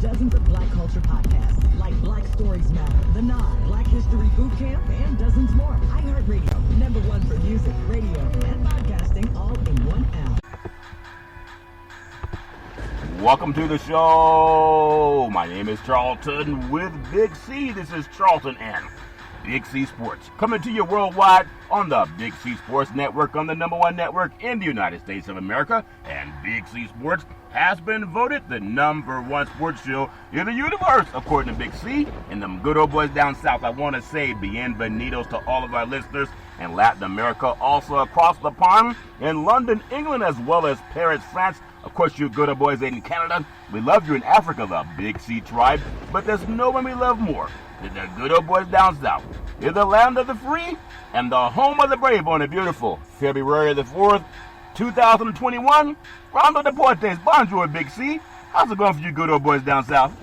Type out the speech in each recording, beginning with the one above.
dozens of Black culture podcasts like Black Stories Matter, The Nod, Black History Boot Camp, and dozens more. iHeartRadio, #1 for music, radio, and podcasting, all in one app. Welcome to the show. My name is Charlton with Big C. This is Charlton and Big C Sports, coming to you worldwide on the Big C Sports Network, on the #1 network in the United States of America. And Big C Sports has been voted the #1 sports show in the universe, according to Big C. And them good old boys down south, I want to say bienvenidos to all of our listeners in Latin America, also across the pond in London, England, as well as Paris, France. Of course, you good old boys in Canada. We love you in Africa, the Big C tribe. But there's no one we love more than the good old boys down south. It's the land of the free and the home of the brave on a beautiful February the 4th, 2021. Rondo Deportes, bonjour, Big C. How's it going for you good old boys down south?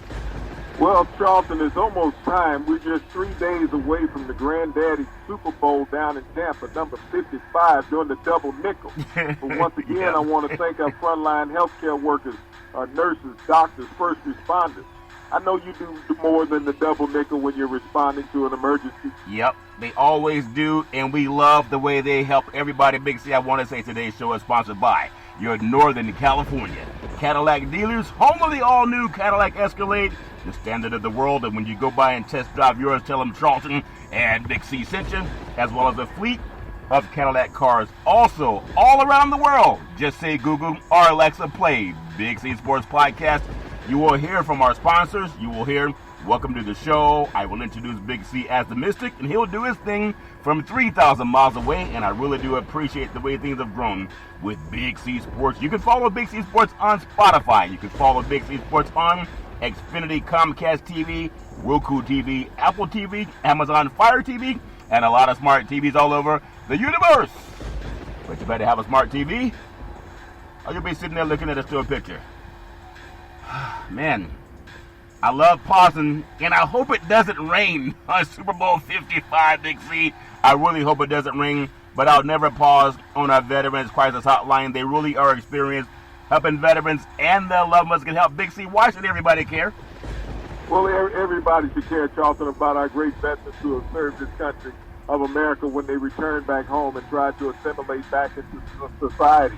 Well, Charlton, it's almost time. We're just 3 days away from the Granddaddy Super Bowl down in Tampa, number 55, doing the double nickel. But once again, I want to thank our frontline healthcare workers, our nurses, doctors, first responders. I know you do more than the double nickel when you're responding to an emergency. Yep, they always do, and we love the way they help everybody. Big C, I want to say today's show is sponsored by your Northern California Cadillac dealers, home of the all-new Cadillac Escalade, the standard of the world. And when you go by and test drive yours, tell them Charlton and Big C sent you, as well as a fleet of Cadillac cars. Also, all around the world, just say Google or Alexa, play Big C Sports Podcast. You will hear from our sponsors. You will hear welcome to the show. I will introduce Big C as the Mystic, and he'll do his thing from 3,000 miles away. And I really do appreciate the way things have grown with Big C Sports. You can follow Big C Sports on Spotify. You can follow Big C Sports on Xfinity, Comcast TV, Roku TV, Apple TV, Amazon Fire TV, and a lot of smart TVs all over the universe. But you better have a smart TV, or you'll be sitting there looking at a still picture. Man, I love pausing, and I hope it doesn't rain on Super Bowl 55, Big C. I really hope it doesn't rain, but I'll never pause on our Veterans Crisis Hotline. They really are experienced, helping veterans and their loved ones can help. Big C, why should everybody care? Well, everybody should care, Charlton, about our great veterans who have served this country of America when they return back home and try to assimilate back into society.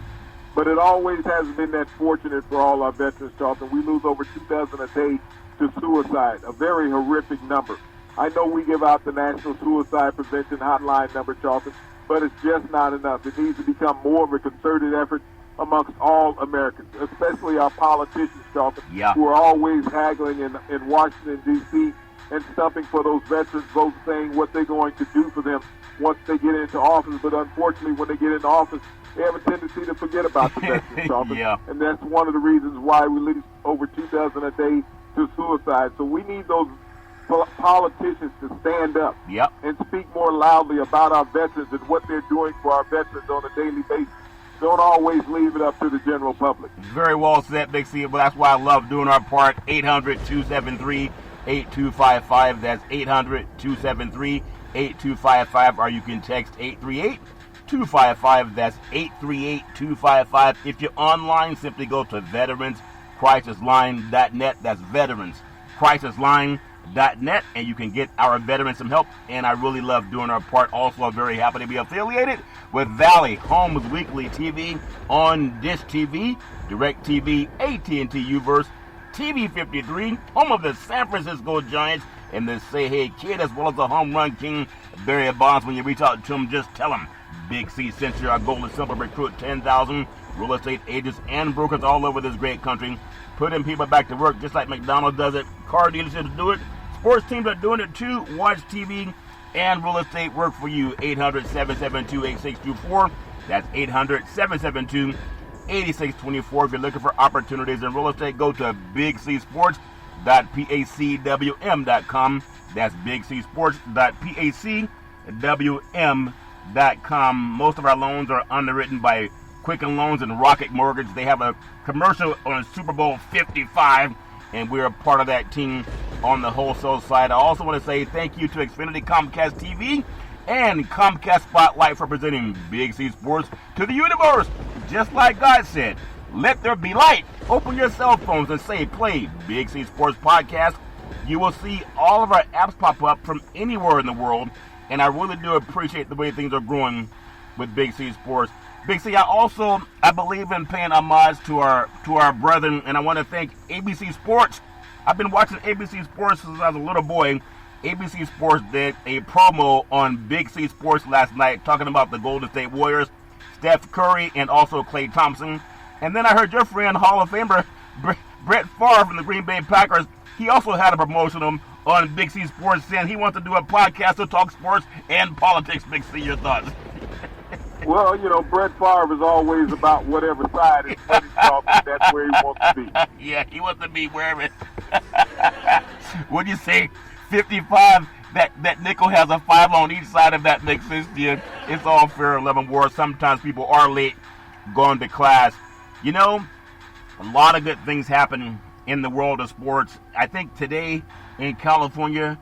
But it always hasn't been that fortunate for all our veterans, Charlton. We lose over 2,000 a day to suicide, a very horrific number. I know we give out the National Suicide Prevention Hotline number, Charlton, but it's just not enough. It needs to become more of a concerted effort amongst all Americans, especially our politicians, Charlton, who are always haggling in Washington, D.C., and stumping for those veterans votes, saying what they're going to do for them once they get into office. But unfortunately, when they get into office, they have a tendency to forget about the veterans, Charlton. And that's one of the reasons why we lose over 2,000 a day to suicide. So we need those politicians to stand up and speak more loudly about our veterans and what they're doing for our veterans on a daily basis. Don't always leave it up to the general public. Very well said, Big C. But that's why I love doing our part. 800-273-8255. That's 800-273-8255. Or you can text 838-255. That's 838-255. If you're online, simply go to veteranscrisisline.net. That's veteranscrisisline.net, and you can get our veterans some help. And I really love doing our part. Also, I'm very happy to be affiliated with Valley Homes Weekly TV on Dish TV, DirecTV, AT&T Uverse, TV 53, home of the San Francisco Giants, and the Say Hey Kid, as well as the home run king, Barry Bonds. When you reach out to him, just tell him Big C sent you. Our goal is simple: recruit 10,000 real estate agents and brokers all over this great country, putting people back to work just like McDonald's does it. Car dealerships do it. Sports teams are doing it too. Watch TV and real estate work for you. 800-772-8624. That's 800-772-8624. If you're looking for opportunities in real estate, go to bigcsports.pacwm.com. That's bigcsports.pacwm.com. Most of our loans are underwritten by Quicken Loans and Rocket Mortgage. They have a commercial on Super Bowl 55, and we're a part of that team on the wholesale side. I also want to say thank you to Xfinity, Comcast TV, and Comcast Spotlight for presenting Big C Sports to the universe. Just like God said, Let there be light. Open your cell phones and say play Big C Sports Podcast. You will see all of our apps pop up from anywhere in the world, and I really do appreciate the way things are growing with Big C Sports. Big C, I believe in paying homage to our brethren, and I want to thank ABC Sports. I've been watching ABC Sports since I was a little boy. ABC Sports did a promo on Big C Sports last night talking about the Golden State Warriors, Steph Curry, and also Klay Thompson. And then I heard your friend, Hall of Famer, Brett Favre from the Green Bay Packers. He also had a promotion on Big C Sports, saying he wants to do a podcast to talk sports and politics. Big C, your thoughts? Well, Brett Favre is always about whatever side is funny talk, and that's where he wants to be. Yeah, he wants to be wherever. What'd you say? 55? That nickel has a 5 on each side, if that makes sense to you. It's all fair, 11 war. Sometimes people are late going to class. A lot of good things happen in the world of sports. I think today in California,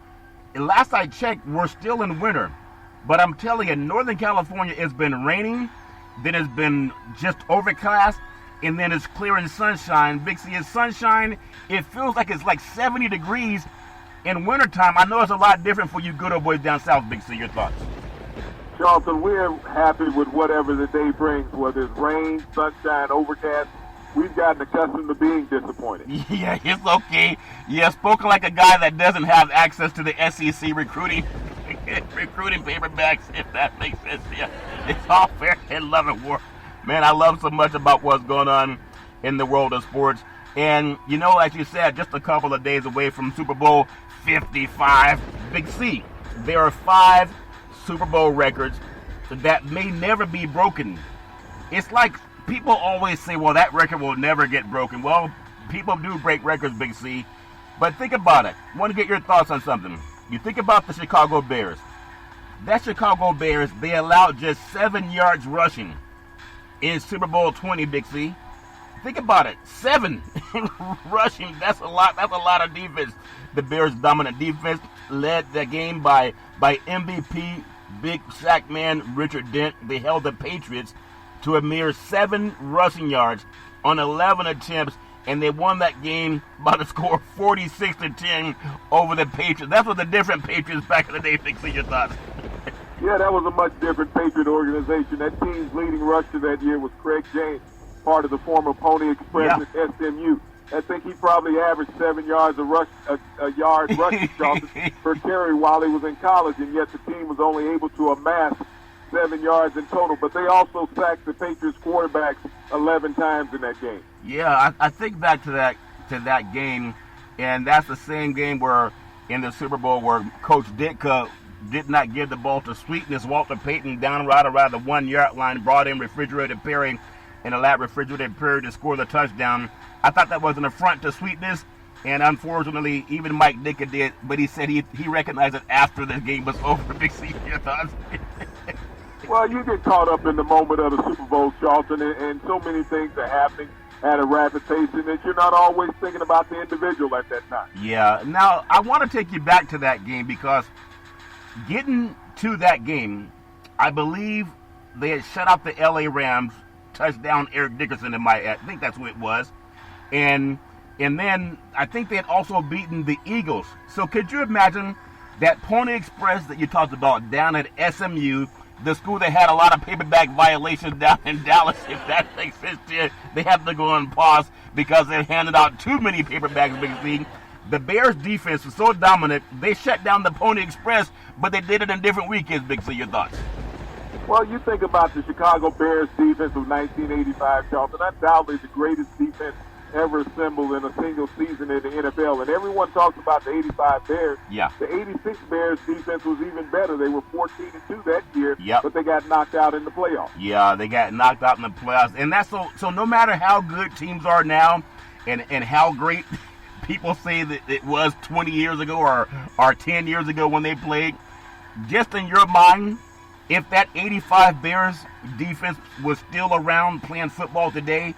last I checked, we're still in winter. But I'm telling you, Northern California, it's been raining, then it's been just overcast, and then it's clear and sunshine. Big C, it's sunshine. It feels like it's like 70 degrees in wintertime. I know it's a lot different for you good old boys down south, Big C. Your thoughts? Charlton, we're happy with whatever the day brings, whether it's rain, sunshine, overcast. We've gotten accustomed to being disappointed. Yeah, it's okay. Yeah, spoken like a guy that doesn't have access to the SEC recruiting paperbacks, if that makes sense. Yeah, it's all fair and love and war. Man, I love so much about what's going on in the world of sports. And, as you said, just a couple of days away from Super Bowl 55, Big C, there are 5 Super Bowl records that may never be broken. It's like people always say, well, that record will never get broken. Well, people do break records, Big C. But think about it. I want to get your thoughts on something. You think about the Chicago Bears. That Chicago Bears, they allowed just 7 yards rushing in Super Bowl 20, Big C. Think about it. 7 rushing. That's a lot. That's a lot of defense. The Bears' dominant defense led the game by MVP, big sack man Richard Dent. They held the Patriots to a mere 7 rushing yards on 11 attempts, and they won that game by the score of 46-10 over the Patriots. That was a different Patriots back in the day. Big C, your thoughts? Yeah, that was a much different Patriot organization. That team's leading rusher that year was Craig James, part of the former Pony Express at SMU. I think he probably averaged 7 yards a yard rushing per carry while he was in college, and yet the team was only able to amass 7 yards in total. But they also sacked the Patriots quarterbacks 11 times in that game. Yeah, I think back to that game, and that's the same game where in the Super Bowl where Coach Ditka did not give the ball to Sweetness. Walter Payton down right around the 1 yard line, brought in Refrigerator Perry and allowed Refrigerator Perry to score the touchdown. I thought that was an affront to Sweetness, and unfortunately, even Mike Ditka did, but he said he recognized it after the game was over. Big C, your thoughts? Well, you get caught up in the moment of the Super Bowl, Charlton, and so many things are happening at a rapid pace, and that you're not always thinking about the individual at that time. Yeah. Now, I want to take you back to that game because getting to that game, I believe they had shut out the L.A. Rams, touchdown Eric Dickerson, I think that's who it was. And then I think they had also beaten the Eagles. So could you imagine that Pony Express that you talked about down at SMU, the school that had a lot of paperback violations down in Dallas, if that makes sense to you, they had to go on pause because they handed out too many paperbacks, Big C. The Bears defense was so dominant, they shut down the Pony Express, but they did it in different weekends, Big C. Your thoughts? Well, you think about the Chicago Bears defense of 1985, Charlton, undoubtedly the greatest defense ever assembled in a single season in the NFL. And everyone talks about the 85 Bears. Yeah. The 86 Bears defense was even better. They were 14-2 that year, yep, but they got knocked out in the playoffs. Yeah, they got knocked out in the playoffs. And that's so no matter how good teams are now and how great people say that it was 20 years ago or 10 years ago when they played, just in your mind, if that 85 Bears defense was still around playing football today,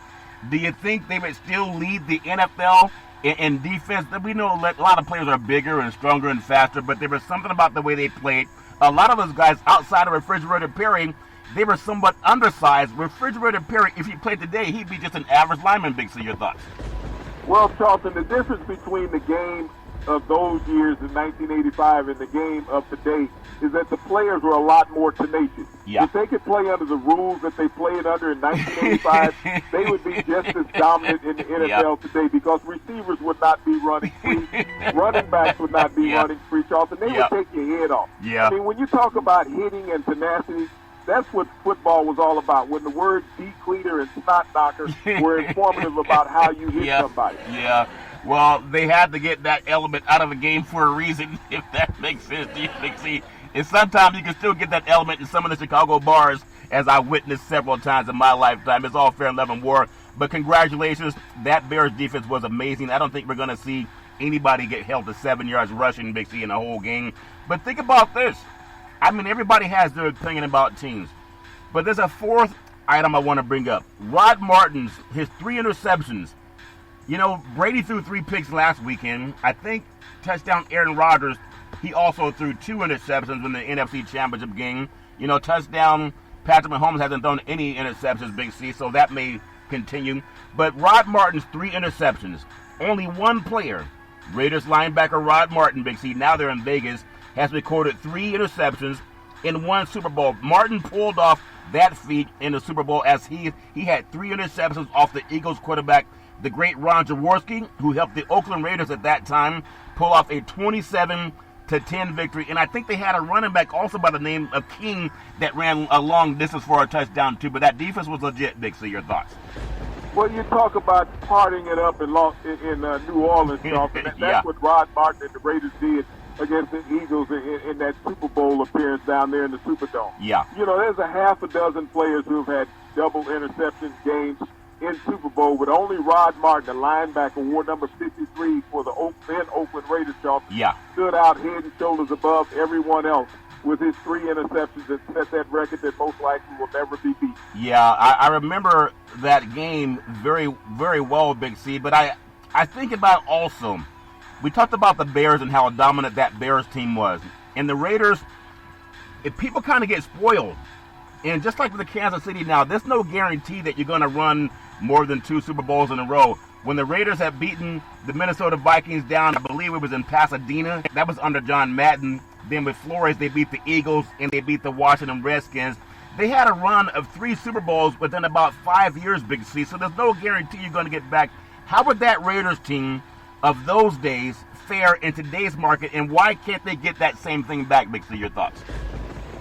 do you think they would still lead the NFL in defense? We know a lot of players are bigger and stronger and faster, but there was something about the way they played. A lot of those guys outside of Refrigerator Perry, they were somewhat undersized. Refrigerator Perry, if he played today, he'd be just an average lineman, Big C. Your thoughts? Well, Charlton, the difference between the game of those years in 1985 and the game of today is that the players were a lot more tenacious. Yeah. If they could play under the rules that they played under in 1985, they would be just as dominant in the NFL today because receivers would not be running free, running backs would not be running free, Charlton. They would take your head off. Yeah. I mean, when you talk about hitting and tenacity, that's what football was all about. When the words decleater and snot knocker were informative about how you hit somebody. Yeah. Well, they had to get that element out of the game for a reason, if that makes sense to you, Big C. And sometimes you can still get that element in some of the Chicago bars, as I witnessed several times in my lifetime. It's all fair and love and war. But congratulations, that Bears defense was amazing. I don't think we're going to see anybody get held to 7 yards rushing, Big C, in the whole game. But think about this. I mean, everybody has their opinion about teams. But there's a fourth item I want to bring up. Rod Martin's, his 3 interceptions. You know, Brady threw 3 picks last weekend. I think touchdown Aaron Rodgers, he also threw 2 interceptions in the NFC Championship game. You know, touchdown Patrick Mahomes hasn't thrown any interceptions, Big C, so that may continue. But Rod Martin's 3 interceptions. Only one player, Raiders linebacker Rod Martin, Big C, now they're in Vegas, has recorded 3 interceptions in one Super Bowl. Martin pulled off that feat in the Super Bowl as he had 3 interceptions off the Eagles quarterback, the great Ron Jaworski, who helped the Oakland Raiders at that time pull off a 27-10 victory. And I think they had a running back also by the name of King that ran a long distance for a touchdown too. But that defense was legit, Big C. Your thoughts? Well, you talk about partying it up in New Orleans, Charlton. That's what Rod Martin and the Raiders did against the Eagles in that Super Bowl appearance down there in the Superdome. Yeah. You know, there's a half a dozen players who have had double interception games in Super Bowl, with only Rod Martin, the linebacker, wore number 53 for the then Oakland Raiders, Charlton, stood out head and shoulders above everyone else with his 3 interceptions that set that record that most likely will never be beat. Yeah, I remember that game very, very well, Big C, but I think about also, we talked about the Bears and how dominant that Bears team was. And the Raiders, if people kind of get spoiled, and just like with the Kansas City now, there's no guarantee that you're going to run more than 2 Super Bowls in a row. When the Raiders have beaten the Minnesota Vikings down, I believe it was in Pasadena, that was under John Madden. Then with Flores, they beat the Eagles and they beat the Washington Redskins. They had a run of 3 Super Bowls within about 5 years, Big C, so there's no guarantee you're going to get back. How would that Raiders team of those days fare in today's market, and why can't they get that same thing back, Big C? Your thoughts?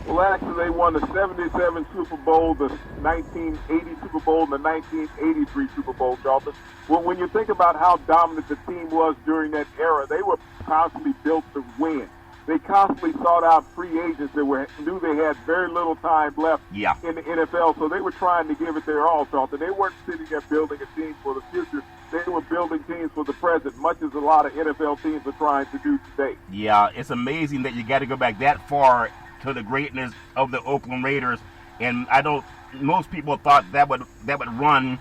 Well, actually, they won the 77 Super Bowl, the 1980 Super Bowl, and the 1983 Super Bowl, Charlton. Well, when you think about how dominant the team was during that era, they were constantly built to win. They constantly sought out free agents that knew they had very little time left in the NFL, so they were trying to give it their all, Charlton. They weren't sitting there building a team for the future. They were building teams for the present, much as a lot of NFL teams are trying to do today. Yeah, it's amazing that you got to go back that far to the greatness of the Oakland Raiders, and most people thought that would run.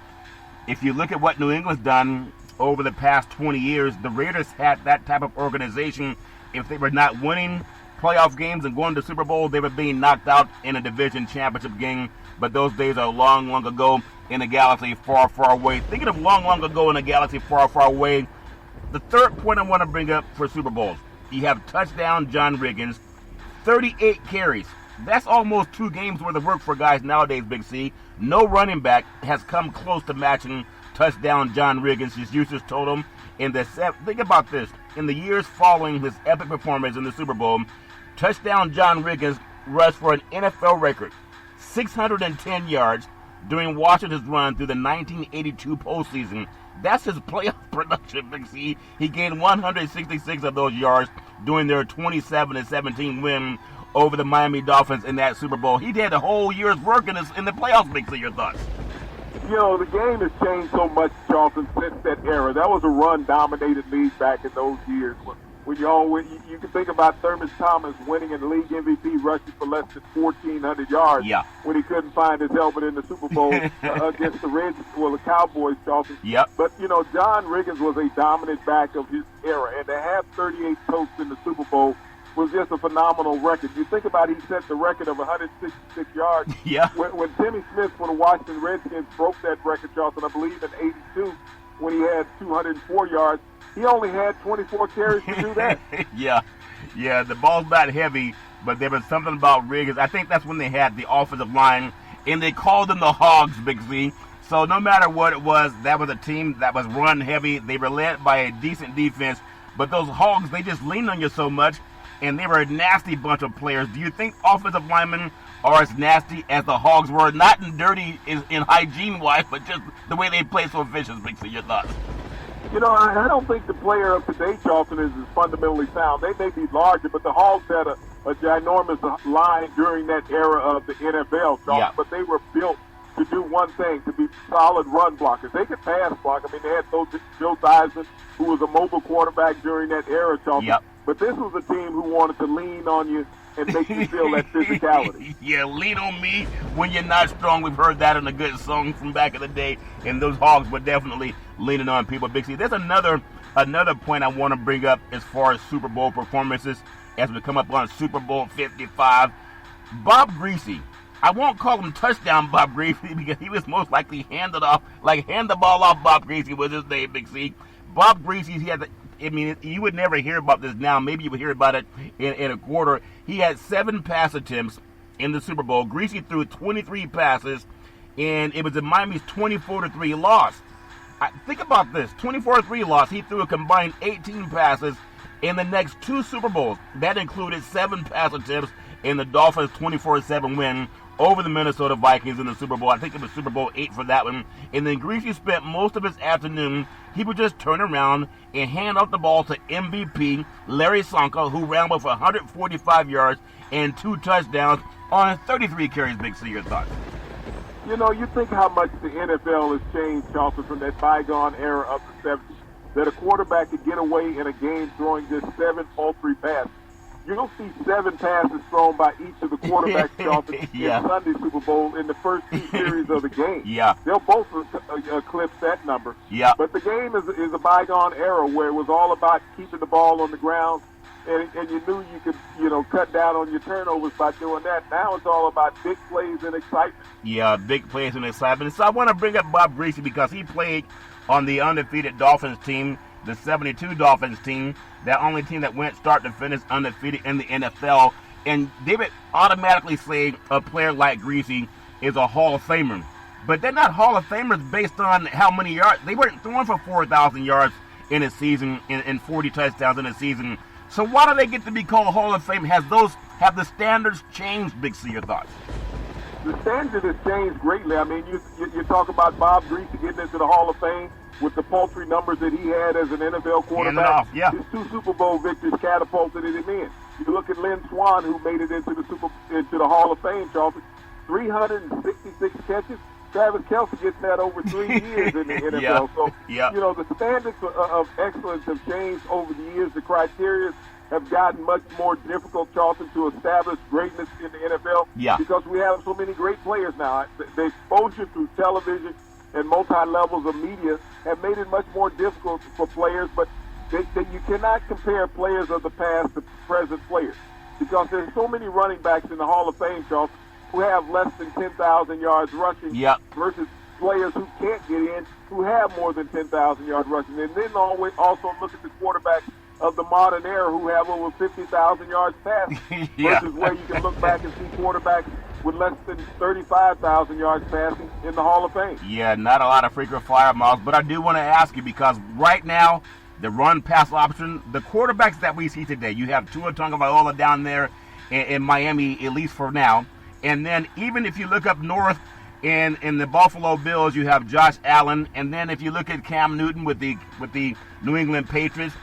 If you look at what New England's done over the past 20 years, the Raiders had that type of organization. If they were not winning playoff games and going to the Super Bowl, they were being knocked out in a division championship game. But those days are long, long ago in a galaxy far, far away. Thinking of long, long ago in a galaxy far, far away, the third point I want to bring up for Super Bowls, you have touchdown John Riggins, 38 carries. That's almost 2 games worth of work for guys nowadays, Big C. No running back has come close to matching touchdown John Riggins' his usage total. Think about this. In the years following his epic performance in the Super Bowl, touchdown John Riggins rushed for an NFL record, 610 yards during Washington's run through the 1982 postseason. That's his playoff production, Big C. He gained 166 of those yards during their 27-17 win over the Miami Dolphins in that Super Bowl. He did a whole year's work in the playoffs, Big C. Your thoughts? You know, the game has changed so much, Charlton, since that era. That was a run-dominated league back in those years. When you can think about Thurman Thomas winning in the league MVP, rushing for less than 1,400 yards when he couldn't find his helmet in the Super Bowl against the Cowboys, Charlton. But, you know, John Riggins was a dominant back of his era, and to have 38 totes in the Super Bowl was just a phenomenal record. You think about it, he set the record of 166 yards. Yeah. When Timmy Smith for the Washington Redskins broke that record, Charlton, I believe in 82, when he had 204 yards, he only had 24 carries to do that. Yeah, the ball's not heavy, but there was something about Riggins. I think that's when they had the offensive line, and they called them the Hogs, Big Z. So no matter what it was, that was a team that was run heavy. They were led by a decent defense, but those Hogs, they just leaned on you so much, and they were a nasty bunch of players. Do you think offensive linemen are as nasty as the Hogs were? Not in dirty, in hygiene-wise, but just the way they play so vicious, Big Z. Your thoughts? You know, I don't think the player of today, Charlton, is fundamentally sound. They may be larger, but the Hogs had a ginormous line during that era of the NFL, Charlton. Yeah. But they were built to do one thing, to be solid run blockers. They could pass block. I mean, they had Joe Theismann, who was a mobile quarterback during that era, Charlton. Yep. But this was a team who wanted to lean on you and make you feel that physicality. Yeah, lean on me when you're not strong. We've heard that in a good song from back in the day, and those Hogs were definitely leaning on people. Big C, there's another point I want to bring up as far as Super Bowl performances as we come up on Super Bowl 55. Bob Griese, I won't call him touchdown Bob Griese because he was most likely hand the ball off Bob Griese was his name, Big C. Bob Griese, he had you would never hear about this now. Maybe you would hear about it in a quarter. He had 7 pass attempts in the Super Bowl. Griese threw 23 passes, and it was a Miami's 24-3 loss. Think about this, 24-3 loss. He threw a combined 18 passes in the next 2 Super Bowls. That included 7 pass attempts in the Dolphins' 24-7 win over the Minnesota Vikings in the Super Bowl. I think it was Super Bowl 8 for that one. And then Griese spent most of his afternoon, he would just turn around and hand off the ball to MVP Larry Csonka, who ran with 145 yards and 2 touchdowns on 33 carries. Big C, your thoughts? You know, you think how much the NFL has changed, Charlton, from that bygone era of the 70s, that a quarterback could get away in a game throwing just 7 all-three passes. You'll see 7 passes thrown by each of the quarterbacks, Charlton, Yeah. in Sunday Super Bowl in the first 2 series of the game. Yeah. They'll both eclipse that number. Yeah. But the game is a bygone era where it was all about keeping the ball on the ground, and you knew you could, cut down on your turnovers by doing that. Now it's all about big plays and excitement. Yeah, big plays and excitement. So I want to bring up Bob Griese because he played on the undefeated Dolphins team, the 72 Dolphins team, that only team that went start to finish undefeated in the NFL. And they would automatically say a player like Griese is a Hall of Famer. But they're not Hall of Famers based on how many yards. They weren't throwing for 4,000 yards in a season and 40 touchdowns in a season. So why do they get to be called Hall of Fame? Have the standards changed, Big C? Your thoughts? The standard has changed greatly. I mean, you talk about Bob Griese getting into the Hall of Fame with the paltry numbers that he had as an NFL quarterback. Yeah. His 2 Super Bowl victories catapulted him in. You look at Lynn Swann, who made it into the Hall of Fame, Charlton, 366 catches. Travis Kelce gets that over 3 years in the NFL. Yeah. So, Yeah. The standards of excellence have changed over the years. The criteria have gotten much more difficult, Charlton, to establish greatness in the NFL. Yeah. Because we have so many great players now. The exposure through television and multi-levels of media have made it much more difficult for players, but you cannot compare players of the past to present players because there's so many running backs in the Hall of Fame, Charles, who have less than 10,000 yards rushing versus players who can't get in who have more than 10,000 yards rushing. And then also look at the quarterbacks of the modern era who have over 50,000 yards passing versus where you can look back and see quarterbacks with less than 35,000 yards passing in the Hall of Fame. Yeah, not a lot of frequent flyer miles, but I do want to ask you because right now, the run-pass option, the quarterbacks that we see today, you have Tua Tagovailoa down there in Miami, at least for now, and then even if you look up north in the Buffalo Bills, you have Josh Allen, and then if you look at Cam Newton with the New England Patriots,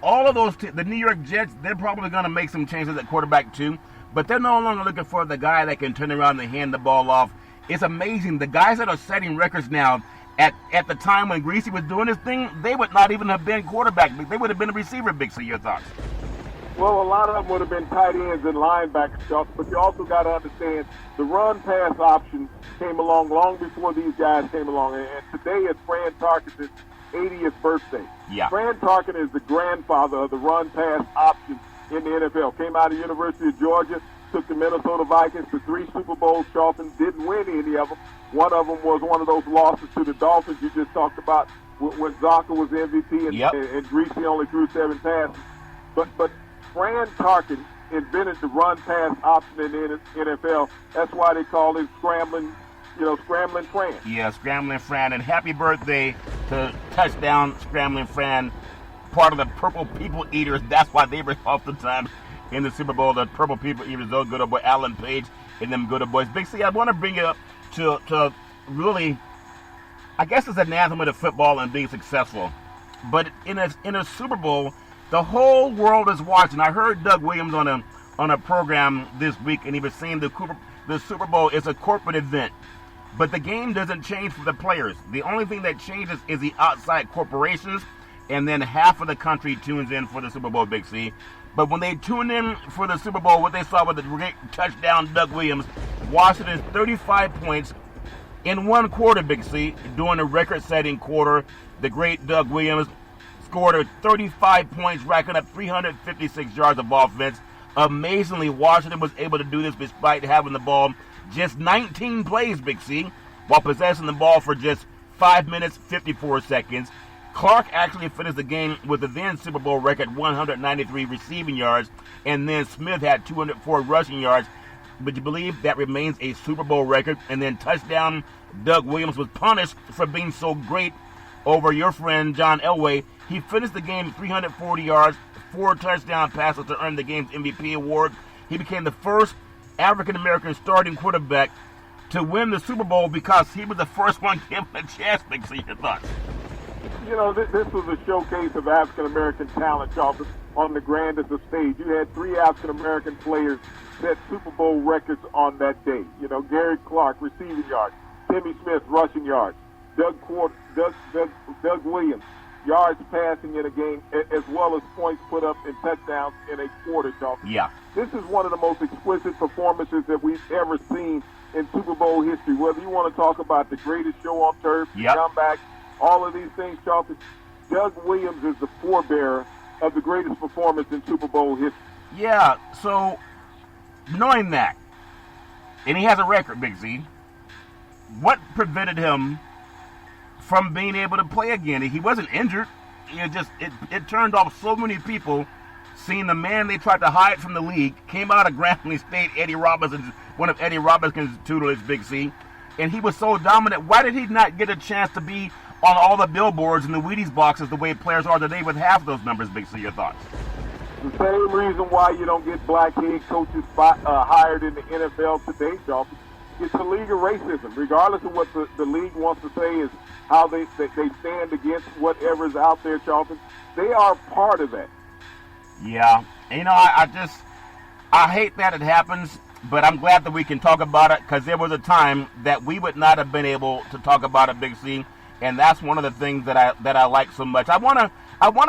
all of those, the New York Jets, they're probably going to make some changes at quarterback too. But they're no longer looking for the guy that can turn around and hand the ball off. It's amazing. The guys that are setting records now, at the time when Griese was doing his thing, they would not even have been quarterback. They would have been a receiver, Big C. Your thoughts? Well, a lot of them would have been tight ends and linebackers, but you also got to understand the run-pass option came along long before these guys came along. And today is Fran Tarkenton's 80th birthday. Yeah. Fran Tarkenton is the grandfather of the run-pass option in the NFL. Came out of University of Georgia, took the Minnesota Vikings to 3 Super Bowls. Charlton didn't win any of them. One of them was one of those losses to the Dolphins you just talked about when Zonka was MVP and Greasy only threw 7 passes. But Fran Tarkin invented the run-pass option in the NFL. That's why they call it Scrambling Fran. Yeah, Scrambling Fran. And happy birthday to Touchdown Scrambling Fran, part of the Purple People Eaters. That's why they were oftentimes in the Super Bowl. The Purple People Eaters, those good old boy Alan Page and them good old boys. Big C, I want to bring it up to really, I guess it's an anthem of football and being successful. But in a Super Bowl, the whole world is watching. I heard Doug Williams on a program this week, and he was saying the Super Bowl is a corporate event. But the game doesn't change for the players. The only thing that changes is the outside corporations, and then half of the country tunes in for the Super Bowl, Big C. But when they tuned in for the Super Bowl, what they saw with the great touchdown Doug Williams, Washington's 35 points in one quarter, Big C, during a record-setting quarter. The great Doug Williams scored 35 points, racking up 356 yards of offense. Amazingly, Washington was able to do this despite having the ball just 19 plays, Big C, while possessing the ball for just 5 minutes, 54 seconds. Clark actually finished the game with the then Super Bowl record 193 receiving yards, and then Smith had 204 rushing yards. But you believe that remains a Super Bowl record? And then touchdown Doug Williams was punished for being so great over your friend John Elway. He finished the game 340 yards, 4 touchdown passes to earn the game's MVP award. He became the first African-American starting quarterback to win the Super Bowl because he was the first one given a chance. Big C, your thoughts? You know, this was a showcase of African-American talent, Charles, on the grandest of stage. You had 3 African-American players set Super Bowl records on that day. You know, Gary Clark, receiving yards. Timmy Smith, rushing yards. Doug Williams, yards passing in a game, as well as points put up in touchdowns in a quarter, Charles. Yeah. This is one of the most exquisite performances that we've ever seen in Super Bowl history. Whether you want to talk about the greatest show on turf, comeback, all of these things, Charlton, Doug Williams is the forebearer of the greatest performance in Super Bowl history. Yeah, so knowing that, and he has a record, Big Z, what prevented him from being able to play again? He wasn't injured. It turned off so many people seeing the man they tried to hide from the league, came out of Grambling State, one of Eddie Robinson's tutelage, Big C, and he was so dominant. Why did he not get a chance to be on all the billboards and the Wheaties boxes the way players are today with half those numbers, Big C? Your thoughts? The same reason why you don't get black head coaches hired in the NFL today, Charlton. It's a league of racism. Regardless of what the league wants to say is how they stand against whatever's out there, Charlton, they are part of that. Yeah. And, you know, I hate that it happens, but I'm glad that we can talk about it because there was a time that we would not have been able to talk about it, Big C, and that's one of the things that I like so much. I want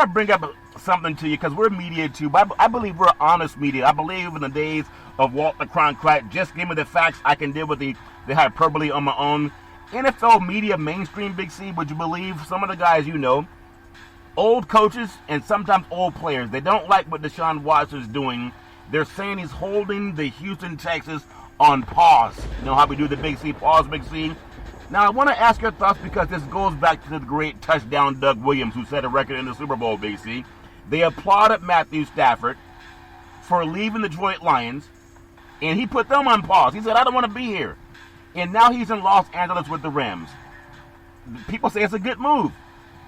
to bring up something to you because we're media too, but I believe we're honest media. I believe in the days of Walter Cronkite, just give me the facts, I can deal with the hyperbole on my own. NFL media mainstream, Big C, would you believe some of the guys you know, old coaches and sometimes old players, they don't like what Deshaun Watson is doing. They're saying he's holding the Houston Texans on pause. You know how we do the Big C, pause, Big C? Now, I want to ask your thoughts because this goes back to the great touchdown Doug Williams, who set a record in the Super Bowl, Big C. They applauded Matthew Stafford for leaving the Detroit Lions, and he put them on pause. He said, I don't want to be here. And now he's in Los Angeles with the Rams. People say it's a good move.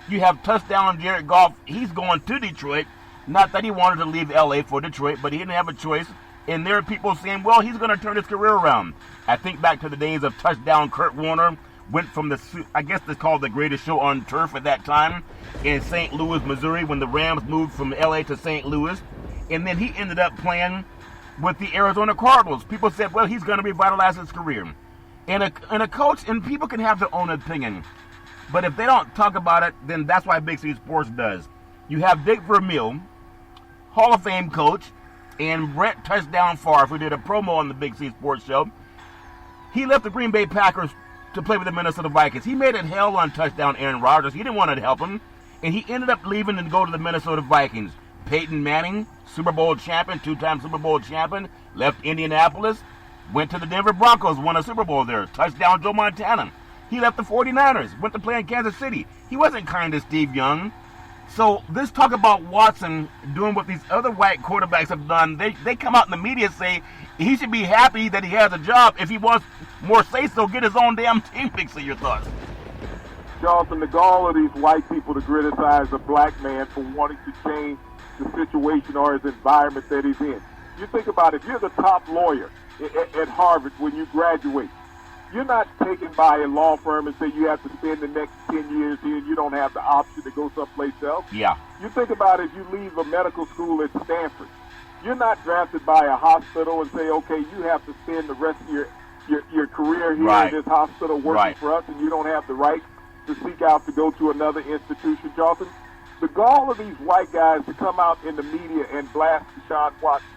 You have touchdown Jared Goff. He's going to Detroit. Not that he wanted to leave L.A. for Detroit, but he didn't have a choice. And there are people saying, well, he's going to turn his career around. I think back to the days of touchdown Kurt Warner. Went from I guess it's called the greatest show on turf at that time, in St. Louis, Missouri, when the Rams moved from L.A. to St. Louis. And then he ended up playing with the Arizona Cardinals. People said, well, he's going to revitalize his career. And a coach, and people can have their own opinion. But if they don't talk about it, then that's why Big C Sports does. You have Dick Vermeil, Hall of Fame coach, and Brett Touchdown Favre, who did a promo on the Big C Sports show. He left the Green Bay Packers to play with the Minnesota Vikings. He made it hell on touchdown Aaron Rodgers. He didn't want to help him. And he ended up leaving and go to the Minnesota Vikings. Peyton Manning, Super Bowl champion, 2-time Super Bowl champion, left Indianapolis, went to the Denver Broncos, won a Super Bowl there. Touchdown Joe Montana. He left the 49ers, went to play in Kansas City. He wasn't kind to Steve Young. So this talk about Watson doing what these other white quarterbacks have done, they come out in the media and say he should be happy that he has a job. If he wants more say-so, get his own damn team. Fix it. Your thoughts? Charlton, the gall of these white people to criticize a black man for wanting to change the situation or his environment that he's in. You think about it, if you're the top lawyer at Harvard when you graduate, you're not taken by a law firm and say you have to spend the next 10 years here and you don't have the option to go someplace else. Yeah. You think about it, if you leave a medical school at Stanford, you're not drafted by a hospital and say, okay, you have to spend the rest of your career here in this hospital working for us, and you don't have the right to seek out to go to another institution, Charlton. The gall of these white guys to come out in the media and blast Deshaun Watson.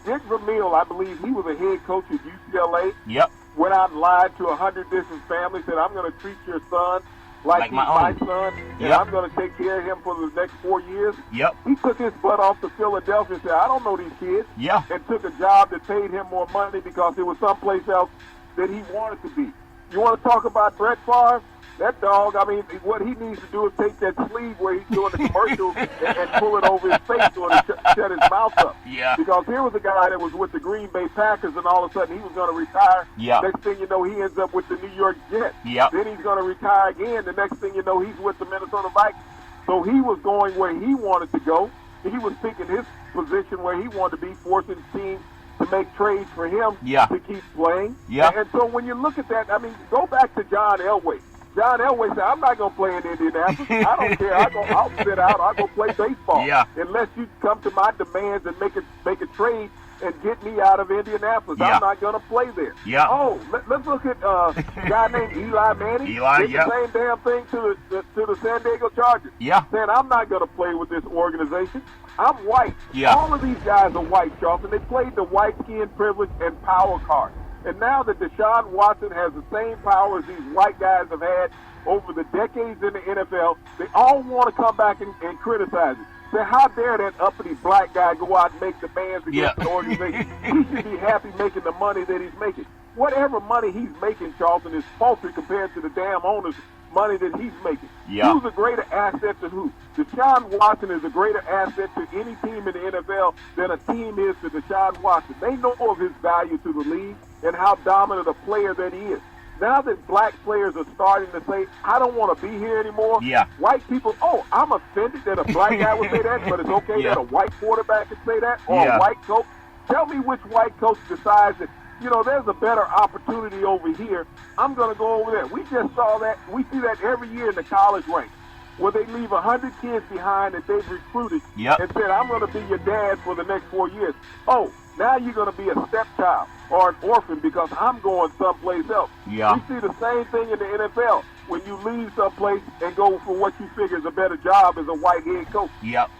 Dick Vermeil, I believe he was a head coach at UCLA. Yep. Went out and lied to 100 different families, said, I'm going to treat your son like he's my son, and I'm going to take care of him for the next 4 years. Yep. He took his butt off to Philadelphia and said, I don't know these kids. Yeah. And took a job that paid him more money because it was someplace else that he wanted to be. You want to talk about Brett Favre? That dog, I mean, what he needs to do is take that sleeve where he's doing the commercials and pull it over his face so to shut his mouth up. Yeah. Because here was a guy that was with the Green Bay Packers, and all of a sudden he was going to retire. Yeah. Next thing you know, he ends up with the New York Jets. Yeah. Then he's going to retire again. The next thing you know, he's with the Minnesota Vikings. So he was going where he wanted to go. He was picking his position where he wanted to be, forcing teams to make trades for him to keep playing. Yeah. And so when you look at that, I mean, go back to John Elway. John Elway said, I'm not going to play in Indianapolis. I don't care. I'll sit out. I'll go play baseball. Yeah. Unless you come to my demands and make a trade and get me out of Indianapolis. Yeah. I'm not going to play there. Yeah. Oh, let's look at a guy named Eli Manning. Did the same damn thing to the San Diego Chargers. Yeah. Saying, I'm not going to play with this organization. I'm white. Yeah. All of these guys are white, Charlton. They played the white skin privilege and power card. And now that Deshaun Watson has the same power as these white guys have had over the decades in the NFL, they all want to come back and criticize it. Say, how dare that uppity black guy go out and make demands against the organization? He should be happy making the money that he's making. Whatever money he's making, Charlton, is paltry compared to the damn owner's money that he's making. Yeah. Who's a greater asset to who? Deshaun Watson is a greater asset to any team in the NFL than a team is to Deshaun Watson. They know of his value to the league and how dominant a player that he is. Now that black players are starting to say, I don't want to be here anymore, white people, I'm offended that a black guy would say that, but it's okay that a white quarterback can say that, or a white coach. Tell me which white coach decides that, there's a better opportunity over here. I'm going to go over there. We just saw that. We see that every year in the college ranks, where they leave 100 kids behind that they've recruited and said, I'm going to be your dad for the next 4 years. Oh, now you're going to be a stepchild or an orphan because I'm going someplace else. Yeah. We see the same thing in the NFL when you leave someplace and go for what you figure is a better job as a white head coach. Yep.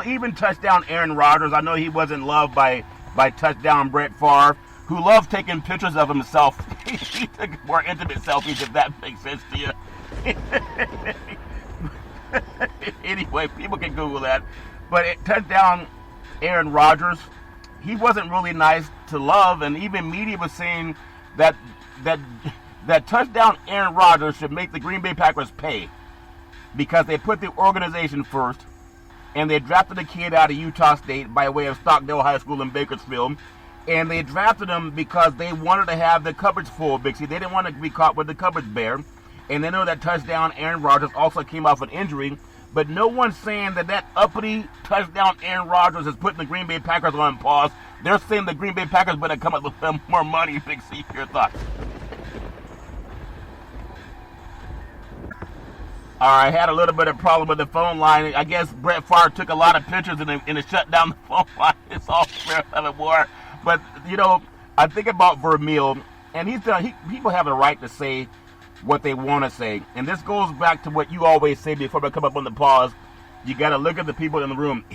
Even touchdown Aaron Rodgers, I know he wasn't loved by touchdown Brett Favre, who loved taking pictures of himself. He took more intimate selfies, if that makes sense to you. Anyway, people can Google that. But touchdown Aaron Rodgers, he wasn't really nice to love, and even media was saying that touchdown Aaron Rodgers should make the Green Bay Packers pay because they put the organization first, and they drafted a kid out of Utah State by way of Stockdale High School in Bakersfield, and they drafted him because they wanted to have the cupboards full, Bixie. They didn't want to be caught with the cupboards bare, and they know that touchdown Aaron Rodgers also came off an injury. But no one's saying that uppity touchdown Aaron Rodgers is putting the Green Bay Packers on pause. They're saying the Green Bay Packers better come up with more money. Big C, your thoughts? All right, had a little bit of problem with the phone line. I guess Brett Favre took a lot of pictures and it shut down the phone line. It's all fair of it war. But, I think about Vermeil, and people have a right to say what they want to say. And this goes back to what you always say before we come up on the pause. You got to look at the people in the room.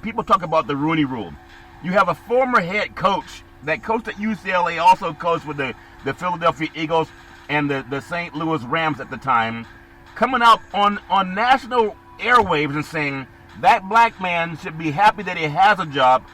People talk about the Rooney Rule. You have a former head coach that coached at UCLA, also coached with the Philadelphia Eagles and the St. Louis Rams at the time, coming out on national airwaves and saying, that black man should be happy that he has a job.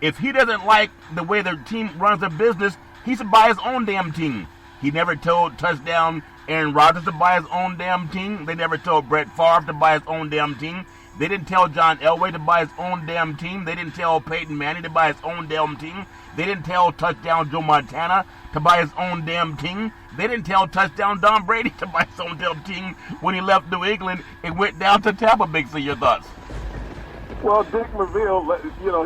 If he doesn't like the way their team runs their business, he should buy his own damn team. He never told touchdown Aaron Rodgers to buy his own damn team. They never told Brett Favre to buy his own damn team. They didn't tell John Elway to buy his own damn team. They didn't tell Peyton Manning to buy his own damn team. They didn't tell touchdown Joe Montana to buy his own damn team. They didn't tell touchdown Tom Brady to buy his own damn team when he left New England and went down to Tampa. Big C, your thoughts? Well, Dick Vermeil,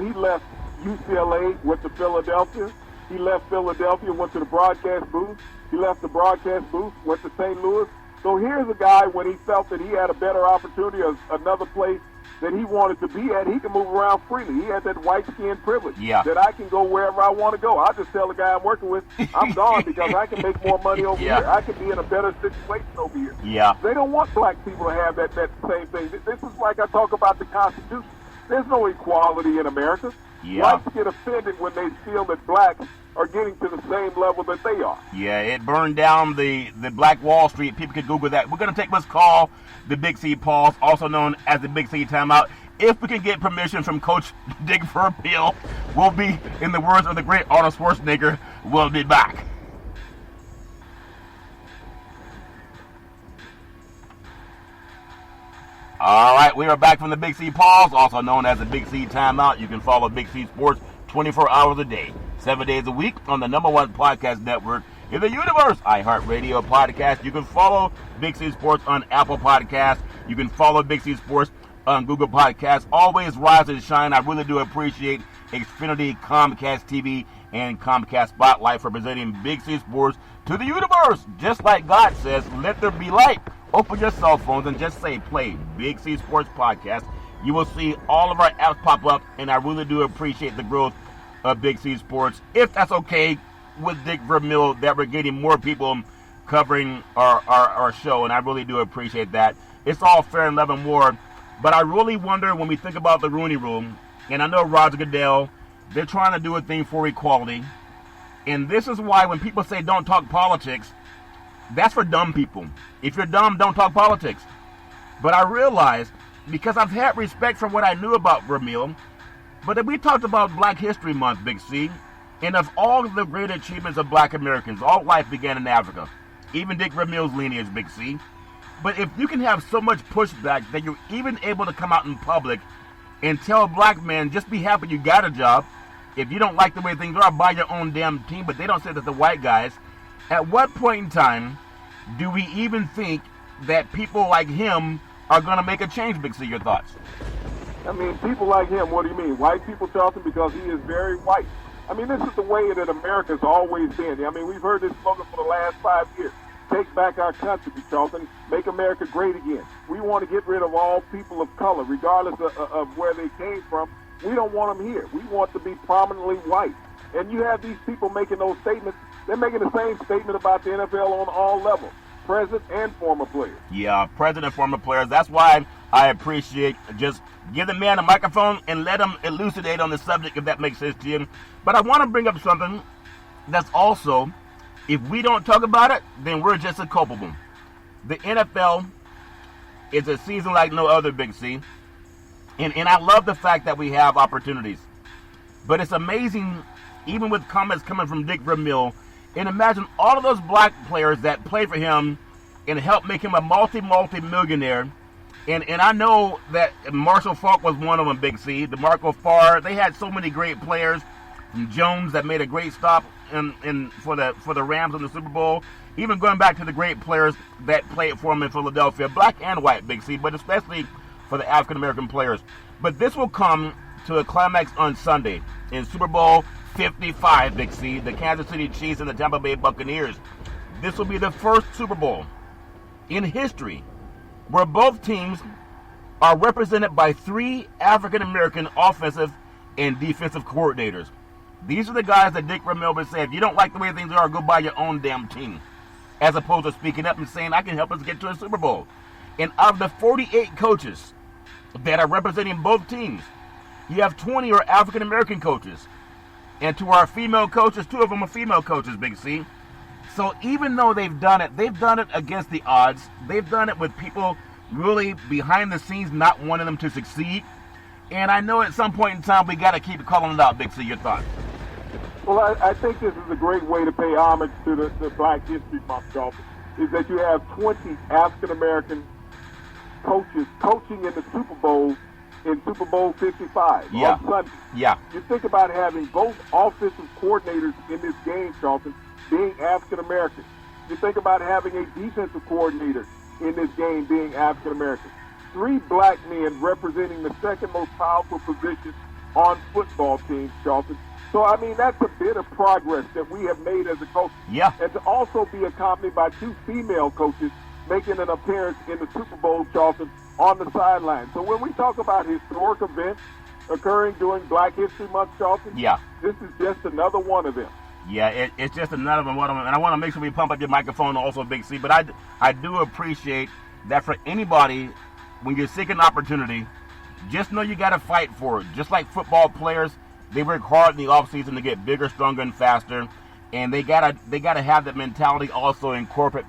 he left UCLA, went to Philadelphia. He left Philadelphia, went to the broadcast booth. He left the broadcast booth, went to St. Louis. So here's a guy, when he felt that he had a better opportunity or another place that he wanted to be at, he can move around freely. He had that white skin privilege that I can go wherever I want to go. I just tell the guy I'm working with, I'm gone because I can make more money over here. I can be in a better situation over here. Yeah. They don't want black people to have that same thing. This is like I talk about the Constitution. There's no equality in America. Yeah. Whites get offended when they feel that blacks are getting to the same level that they are. Yeah, it burned down the Black Wall Street. People can Google that. We're going to take this call, the Big C Pause, also known as the Big C Timeout. If we can get permission from Coach Dick Vermeil, we'll be, in the words of the great Arnold Schwarzenegger, we'll be back. All right, we are back from the Big C Pause, also known as the Big C Timeout. You can follow Big C Sports 24 hours a day, 7 days a week on the #1 podcast network in the universe, iHeartRadio Podcast. You can follow Big C Sports on Apple Podcasts. You can follow Big C Sports on Google Podcasts. Always rise and shine. I really do appreciate Xfinity, Comcast TV, and Comcast Spotlight for presenting Big C Sports to the universe. Just like God says, let there be light. Open your cell phones and just say play Big C Sports Podcast. You will see all of our apps pop up, and I really do appreciate the growth of Big C Sports. If that's okay with Dick Vermeil, that we're getting more people covering our show, and I really do appreciate that. It's all fair and love and war, but I really wonder when we think about the Rooney Rule, and I know Roger Goodell, they're trying to do a thing for equality, and this is why when people say don't talk politics, that's for dumb people. If you're dumb, don't talk politics. But I realized, because I've had respect for what I knew about Vermeil, but if we talked about Black History Month, Big C, and of all the great achievements of black Americans, all life began in Africa. Even Dick Vermeil's lineage, Big C. But if you can have so much pushback that you're even able to come out in public and tell black men, just be happy you got a job. If you don't like the way things are, buy your own damn team. But they don't say that the white guys. At what point in time do we even think that people like him are going to make a change, Big C? Your thoughts? I mean, people like him, what do you mean? White people, Charlton, because he is very white. I mean, this is the way that America's always been. I mean, we've heard this slogan for the last 5 years. Take back our country, Charlton. Make America great again. We want to get rid of all people of color, regardless of where they came from. We don't want them here. We want to be prominently white. And you have these people making those statements. They're making the same statement about the NFL on all levels, present and former players. Yeah, present and former players. That's why I appreciate just give the man a microphone and let him elucidate on the subject, if that makes sense to you. But I want to bring up something that's also, if we don't talk about it, then we're just a culpable. The NFL is a season like no other, Big C. And I love the fact that we have opportunities. But it's amazing, even with comments coming from Dick Vermeil, and imagine all of those black players that played for him and helped make him a multi-millionaire. And I know that Marshall Faulk was one of them, Big C. DeMarco Farr, they had so many great players. From Jones that made a great stop for the Rams in the Super Bowl. Even going back to the great players that played for him in Philadelphia, black and white, Big C, but especially for the African-American players. But this will come to a climax on Sunday in Super Bowl 55, Big C, the Kansas City Chiefs and the Tampa Bay Buccaneers. This will be the first Super Bowl in history where both teams are represented by 3 African-American offensive and defensive coordinators. These are the guys that Dick Vermeil would say, if you don't like the way things are, go buy your own damn team. As opposed to speaking up and saying, I can help us get to a Super Bowl. And of the 48 coaches that are representing both teams, you have 20 are African-American coaches. And to our female coaches, 2 of them are female coaches, Big C. So even though they've done it against the odds. They've done it with people really behind the scenes not wanting them to succeed. And I know at some point in time we got to keep calling it out, Big C. Your thoughts? Well, I think this is a great way to pay homage to the Black History Month, Dolphin, is that you have 20 African-American coaches coaching in the Super Bowl in Super Bowl 55 on Sunday. Yeah. You think about having both offensive coordinators in this game, Charlton, being African-American. You think about having a defensive coordinator in this game being African-American. 3 black men representing the second most powerful position on football teams, Charlton. So, I mean, that's a bit of progress that we have made as a coach. Yeah. And to also be accompanied by 2 female coaches making an appearance in the Super Bowl, Charlton, on the sideline. So when we talk about historic events occurring during Black History Month, Charlton, this is just another one of them. Yeah, it's just another one of them. And I want to make sure we pump up your microphone also, Big C. But I do appreciate that for anybody, when you're seeking opportunity, just know you got to fight for it. Just like football players, they work hard in the offseason to get bigger, stronger, and faster. And they gotta have that mentality also in corporate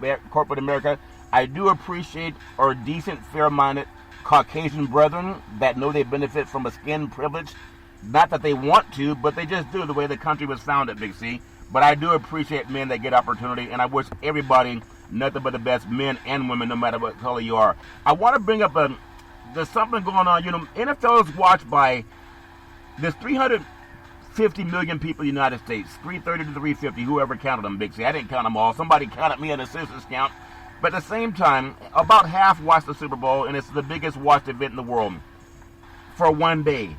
America. I do appreciate our decent, fair-minded Caucasian brethren that know they benefit from a skin privilege. Not that they want to, but they just do, the way the country was founded, Big C. But I do appreciate men that get opportunity, and I wish everybody nothing but the best, men and women, no matter what color you are. I want to bring up there's something going on. You know, NFL is watched by, there's 350 million people in the United States, 330 to 350, whoever counted them, Big C. I didn't count them all. Somebody counted me in the census count. But at the same time, about half watch the Super Bowl, and it's the biggest watched event in the world for one day.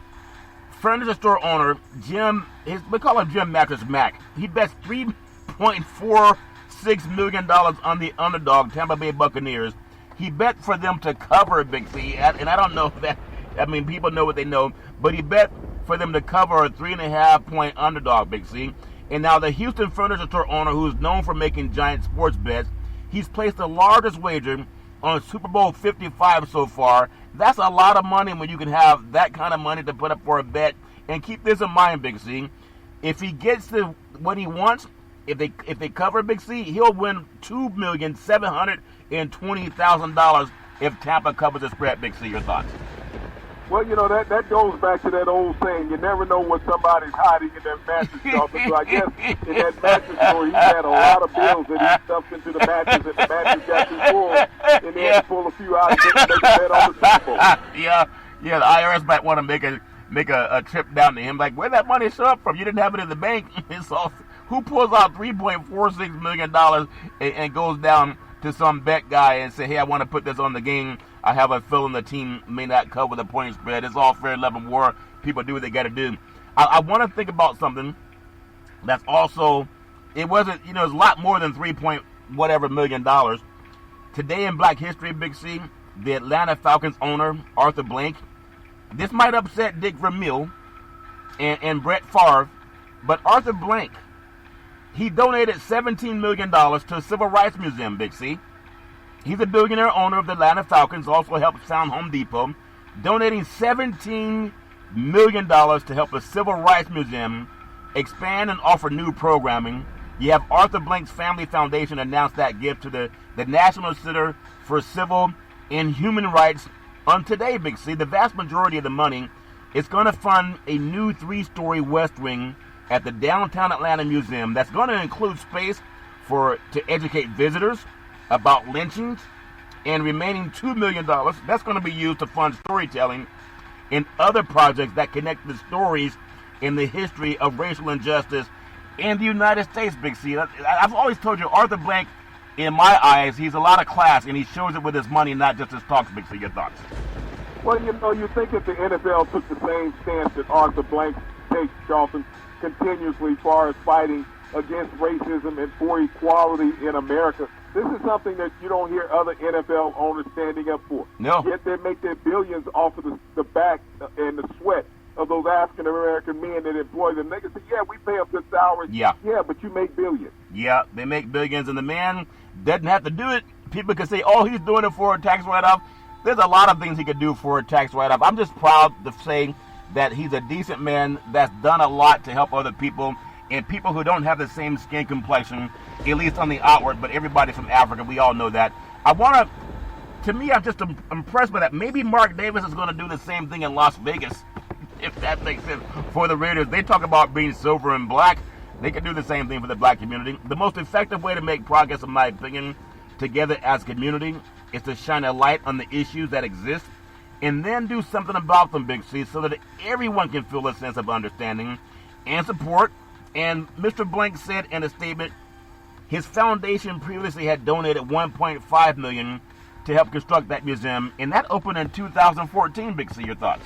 Furniture store owner Jim, we call him Jim Mattress Mac. He bets $3.46 million on the underdog Tampa Bay Buccaneers. He bet for them to cover, Big C, and I don't know that. I mean, people know what they know, but he bet for them to cover a 3.5-point underdog, Big C. And now the Houston furniture store owner, who's known for making giant sports bets, he's placed the largest wager on Super Bowl 55 so far. That's a lot of money when you can have that kind of money to put up for a bet. And keep this in mind, Big C. If he gets to what he wants, if they cover Big C, he'll win $2,720,000 if Tampa covers the spread, Big C. Your thoughts? Well, you know, that goes back to that old saying, you never know what somebody's hiding in their mattress, Charlton. So I guess in that mattress store, he had a lot of bills that he stuffed into the mattress, and the mattress got too full, and then he pulled a few out and make a bet on the Super Bowl. Yeah, the IRS might want to make a trip down to him, like, where'd that money show up from? You didn't have it in the bank. So who pulls out $3.46 million and goes down to some bet guy and say, hey, I want to put this on the game. I have a feeling the team may not cover the point spread. It's all fair, love, and war. People do what they got to do. I want to think about something that's also, it wasn't, it's a lot more than $3 million. Today in Black History, Big C, the Atlanta Falcons owner, Arthur Blank, this might upset Dick Vermeil and Brett Favre, but Arthur Blank, he donated $17 million to a Civil Rights Museum, Big C. He's a billionaire owner of the Atlanta Falcons, also helped found Home Depot, donating $17 million to help the Civil Rights Museum expand and offer new programming. You have Arthur Blank's Family Foundation announce that gift to the National Center for Civil and Human Rights on today, Big C. The vast majority of the money is going to fund a new 3-story West Wing at the Downtown Atlanta Museum that's going to include space to educate visitors about lynchings, and remaining $2 million that's going to be used to fund storytelling and other projects that connect the stories in the history of racial injustice in the United States, Big C. I've always told you, Arthur Blank, in my eyes, he's a lot of class, and he shows it with his money, not just his talks, Big C. Your thoughts? Well, you think if the NFL took the same stance that Arthur Blank takes, Charlton, continuously as far as fighting against racism and for equality in America, this is something that you don't hear other NFL owners standing up for. No. Yet they make their billions off of the back and the sweat of those African-American men that employ them. They can say, yeah, we pay up good salaries. Yeah, but you make billions. Yeah, they make billions, and the man doesn't have to do it. People can say, oh, he's doing it for a tax write-off. There's a lot of things he could do for a tax write-off. I'm just proud to say that he's a decent man that's done a lot to help other people, and people who don't have the same skin complexion, at least on the outward, but everybody from Africa, we all know that. I'm just impressed by that. Maybe Mark Davis is going to do the same thing in Las Vegas if that makes sense. For the Raiders, they talk about being silver and black. They can do the same thing for the black community. The most effective way to make progress, in my opinion, together as a community, is to shine a light on the issues that exist and then do something about them, Big C, so that everyone can feel a sense of understanding and support. And Mr. Blank said in a statement, his foundation previously had donated $1.5 million to help construct that museum, and that opened in 2014. Big C, your thoughts?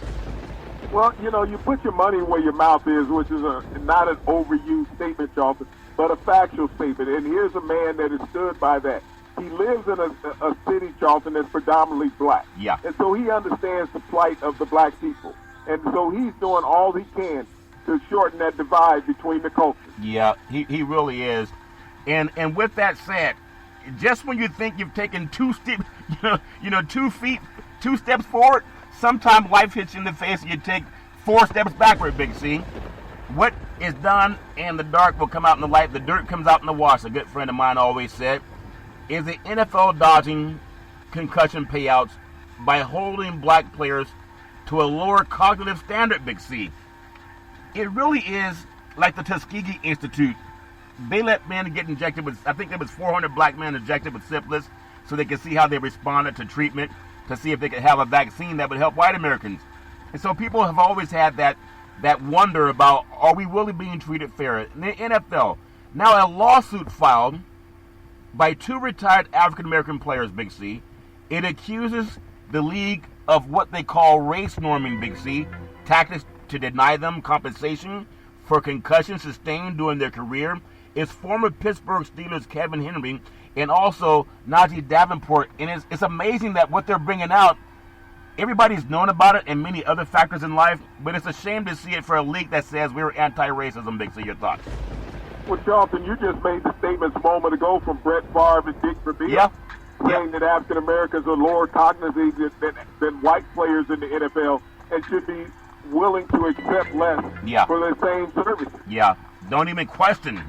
Well, you put your money where your mouth is, which is not an overused statement, Charlton, but a factual statement. And here's a man that has stood by that. He lives in a city, Charlton, that's predominantly black. Yeah. And so he understands the plight of the black people. And so he's doing all he can to shorten that divide between the cultures. Yeah, he really is. And with that said, just when you think you've taken two steps forward, sometimes life hits you in the face and you take 4 steps backward, Big C. What is done in the dark will come out in the light. The dirt comes out in the wash, a good friend of mine always said. Is the NFL dodging concussion payouts by holding black players to a lower cognitive standard, Big C? It really is like the Tuskegee Institute. They let men get injected with, I think there was 400 black men injected with syphilis so they could see how they responded to treatment, to see if they could have a vaccine that would help white Americans. And so people have always had that wonder about, are we really being treated fair? In the NFL, now a lawsuit filed by 2 retired African-American players, Big C, it accuses the league of what they call race norming, Big C, tactics to deny them compensation for concussions sustained during their career. It's former Pittsburgh Steelers Kevin Henry and also Najee Davenport. And it's amazing that what they're bringing out, everybody's known about it and many other factors in life, but it's a shame to see it for a league that says we're anti-racism. Big C, your thoughts? Well, Charlton, you just made the statements a moment ago from Brett Favre and Dick Vermeil, saying that African Americans are lower cognitively than white players in the NFL and should be willing to accept less for the same services. Yeah. Don't even question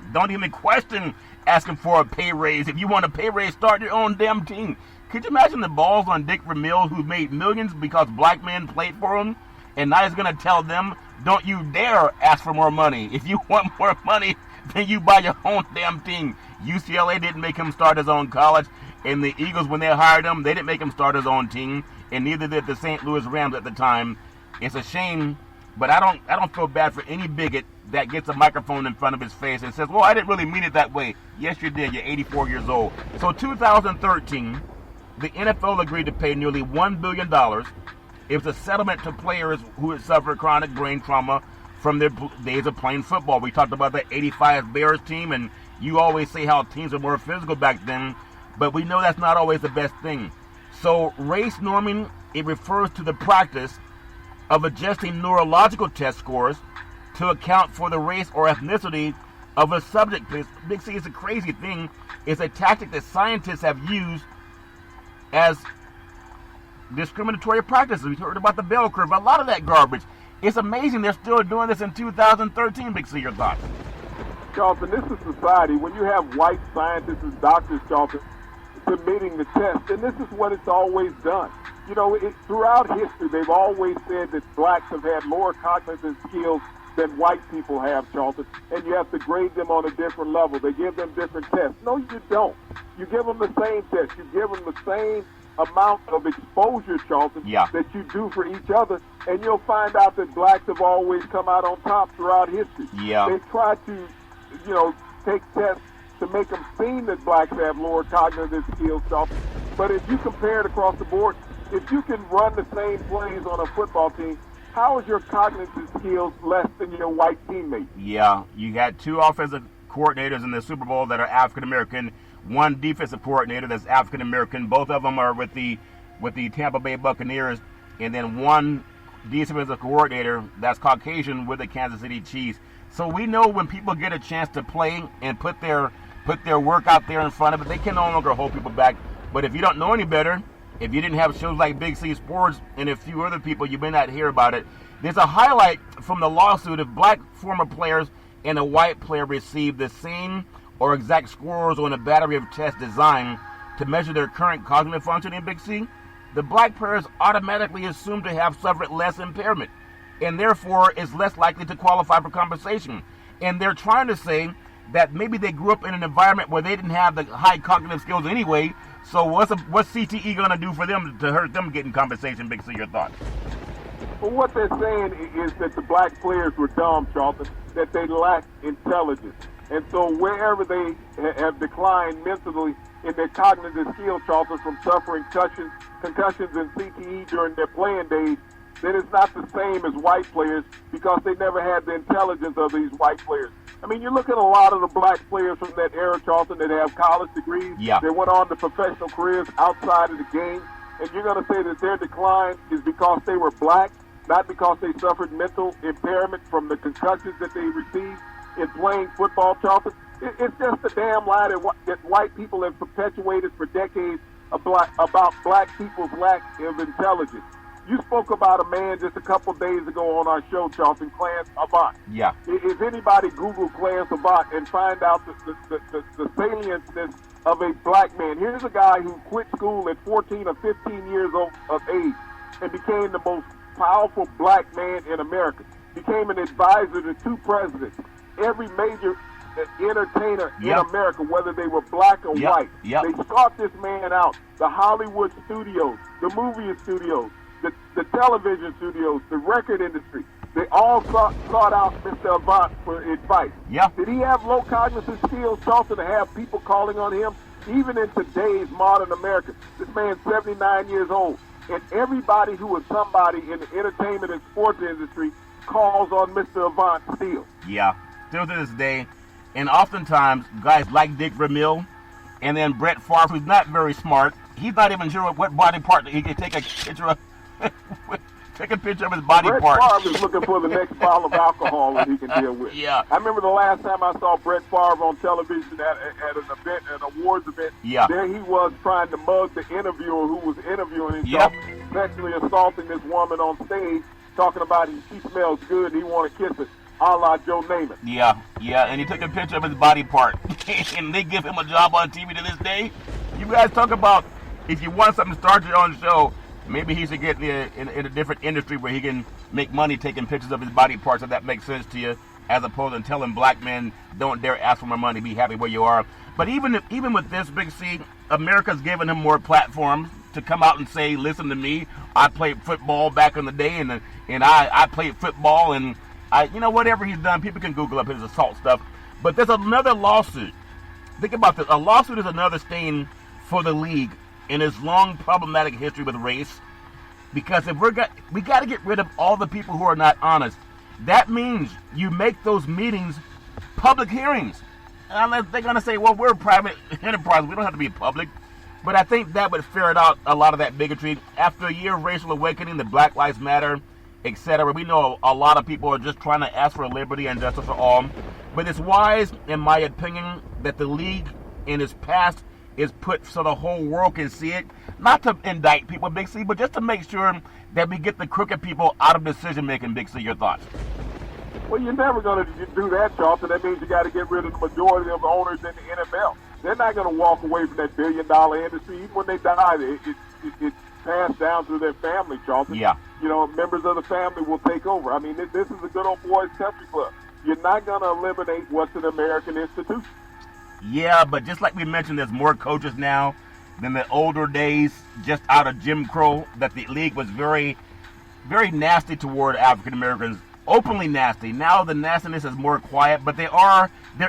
asking for a pay raise. If you want a pay raise, start your own damn team. Could you imagine the balls on Dick Vermeil, who made millions because black men played for him, and now he's going to tell them, don't you dare ask for more money. If you want more money, then you buy your own damn team. UCLA didn't make him start his own college, and the Eagles, when they hired him, they didn't make him start his own team, and neither did the St. Louis Rams at the time. It's a shame, but I don't feel bad for any bigot that gets a microphone in front of his face and says, well, I didn't really mean it that way. Yes, you did. You're 84 years old. So 2013, the NFL agreed to pay nearly $1 billion. It was a settlement to players who had suffered chronic brain trauma from their days of playing football. We talked about the 85 Bears team, and you always say how teams are more physical back then, but we know that's not always the best thing. So race norming, it refers to the practice of adjusting neurological test scores to account for the race or ethnicity of a subject. Big C, is a crazy thing. It's a tactic that scientists have used as discriminatory practices. We heard about the bell curve, a lot of that garbage. It's amazing they're still doing this in 2013, Big C, your thoughts? Charlton, this is society. When you have white scientists and doctors, Charlton, submitting the test, and this is what it's always done. Throughout history, they've always said that blacks have had lower cognitive skills than white people have, Charlton, and you have to grade them on a different level. They give them different tests. No, you don't. You give them the same test. You give them the same amount of exposure, Charlton, that you do for each other, and you'll find out that blacks have always come out on top throughout history. They try to, take tests to make them seem that blacks have lower cognitive skills, Charlton. But if you compare it across the board, if you can run the same plays on a football team, how is your cognitive skills less than your white teammate? Yeah, you got 2 offensive coordinators in the Super Bowl that are African American, 1 defensive coordinator that's African American. Both of them are with the Tampa Bay Buccaneers, and then 1 defensive coordinator that's Caucasian with the Kansas City Chiefs. So we know when people get a chance to play and put their work out there in front of it, they can no longer hold people back. But if you don't know any better, if you didn't have shows like Big C Sports and a few other people, you may not hear about it. There's a highlight from the lawsuit. If black former players and a white player receive the same or exact scores on a battery of tests designed to measure their current cognitive function in Big C, the black players automatically assumed to have suffered less impairment. and therefore is less likely to qualify for compensation. And they're trying to say that maybe they grew up in an environment where they didn't have the high cognitive skills anyway, so what's CTE going to do for them to hurt them getting compensation? Big C, your thoughts? Well, what they're saying is that the black players were dumb, Charlton, that they lacked intelligence. And so wherever they have declined mentally in their cognitive skills, Charlton, from suffering concussions and CTE during their playing days, then it's not the same as white players because they never had the intelligence of these white players. I mean, you look at a lot of the black players from that era, Charlton, that have college degrees. Yeah. They went on to professional careers outside of the game. And you're going to say that their decline is because they were black, not because they suffered mental impairment from the concussions that they received in playing football, Charlton. It's just a damn lie that white people have perpetuated for decades about black people's lack of intelligence. You spoke about a man just a couple days ago on our show, Charlton, Clarence Avant. Yeah. If anybody Google Clarence Avant and find out the salienceness of a black man, here's a guy who quit school at 14 or 15 years of age and became the most powerful black man in America, became an advisor to 2 presidents, every major entertainer in America, whether they were black or white. They sought this man out. The Hollywood studios, the movie studios, the television studios, the record industry, they all sought out Mr. Avant for advice. Did he have low cognitive skills, Charlton, to have people calling on him? Even in today's modern America, this man's 79 years old, and everybody who is somebody in the entertainment and sports industry calls on Mr. Avant still. Still to this day. And oftentimes, guys like Dick Vermeil and then Brett Favre, who's not very smart, he's not even sure what body part he can take a picture of. Take a picture of his body part. Brett Favre is looking for the next bottle of alcohol that he can deal with. I remember the last time I saw Brett Favre on television at an event, an awards event. There he was trying to mug the interviewer who was interviewing himself, sexually assaulting this woman on stage, talking about she smells good and he want to kiss her, a la Joe Namath. And he took a picture of his body part. And they give him a job on TV to this day. You guys talk about, if you want something to start your own show, maybe he should get in a different industry where he can make money taking pictures of his body parts, if that makes sense to you, as opposed to telling black men, don't dare ask for my money, be happy where you are. But even with this, Big C, America's given him more platforms to come out and say, listen to me, I played football back in the day, and I played football, and whatever he's done, people can Google up his assault stuff. But there's another lawsuit. Think about this. A lawsuit is another stain for the league in its long problematic history with race, because if we got to get rid of all the people who are not honest. That means you make those meetings public hearings. Unless they're going to say, well, we're a private enterprise, we don't have to be public. But I think that would ferret out a lot of that bigotry. After a year of racial awakening, the Black Lives Matter, etc., we know a lot of people are just trying to ask for liberty and justice for all. But it's wise, in my opinion, that the league in its past is put so the whole world can see it, not to indict people, Big C, but just to make sure that we get the crooked people out of decision-making. Big C, your thoughts? Well, you're never going to do that, Charlton. That means you got to get rid of the majority of the owners in the NFL. They're not going to walk away from that billion-dollar industry. Even when they die, it's passed down through their family, Charlton. Members of the family will take over. I mean, this is a good old boys country club. You're not going to eliminate what's an American institution. But just like we mentioned, there's more coaches now than the older days, just out of Jim Crow, that the league was very, very nasty toward African Americans, openly nasty. Now the nastiness is more quiet, but there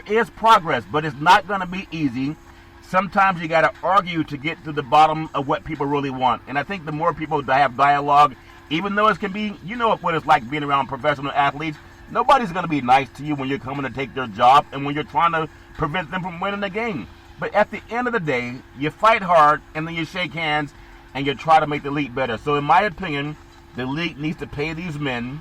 is progress, but it's not going to be easy. Sometimes you got to argue to get to the bottom of what people really want. And I think the more people have dialogue, even though it can be, what it's like being around professional athletes, nobody's going to be nice to you when you're coming to take their job and when you're trying to prevent them from winning the game. But at the end of the day, you fight hard and then you shake hands and you try to make the league better. So in my opinion, the league needs to pay these men,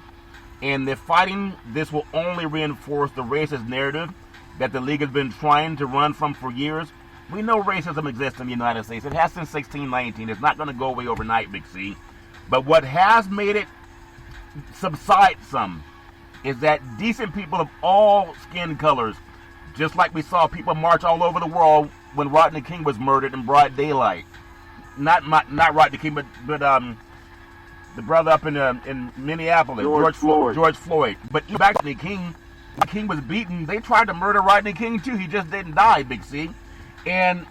and the fighting this will only reinforce the racist narrative that the league has been trying to run from for years. We know racism exists in the United States. It has since 1619. It's not going to go away overnight, Big C. But what has made it subside some is that decent people of all skin colors, just like we saw people march all over the world when Rodney King was murdered in broad daylight. Not Rodney King, but the the brother up in Minneapolis, George Floyd. But even back to the King, when King was beaten, they tried to murder Rodney King too. He just didn't die, Big C. And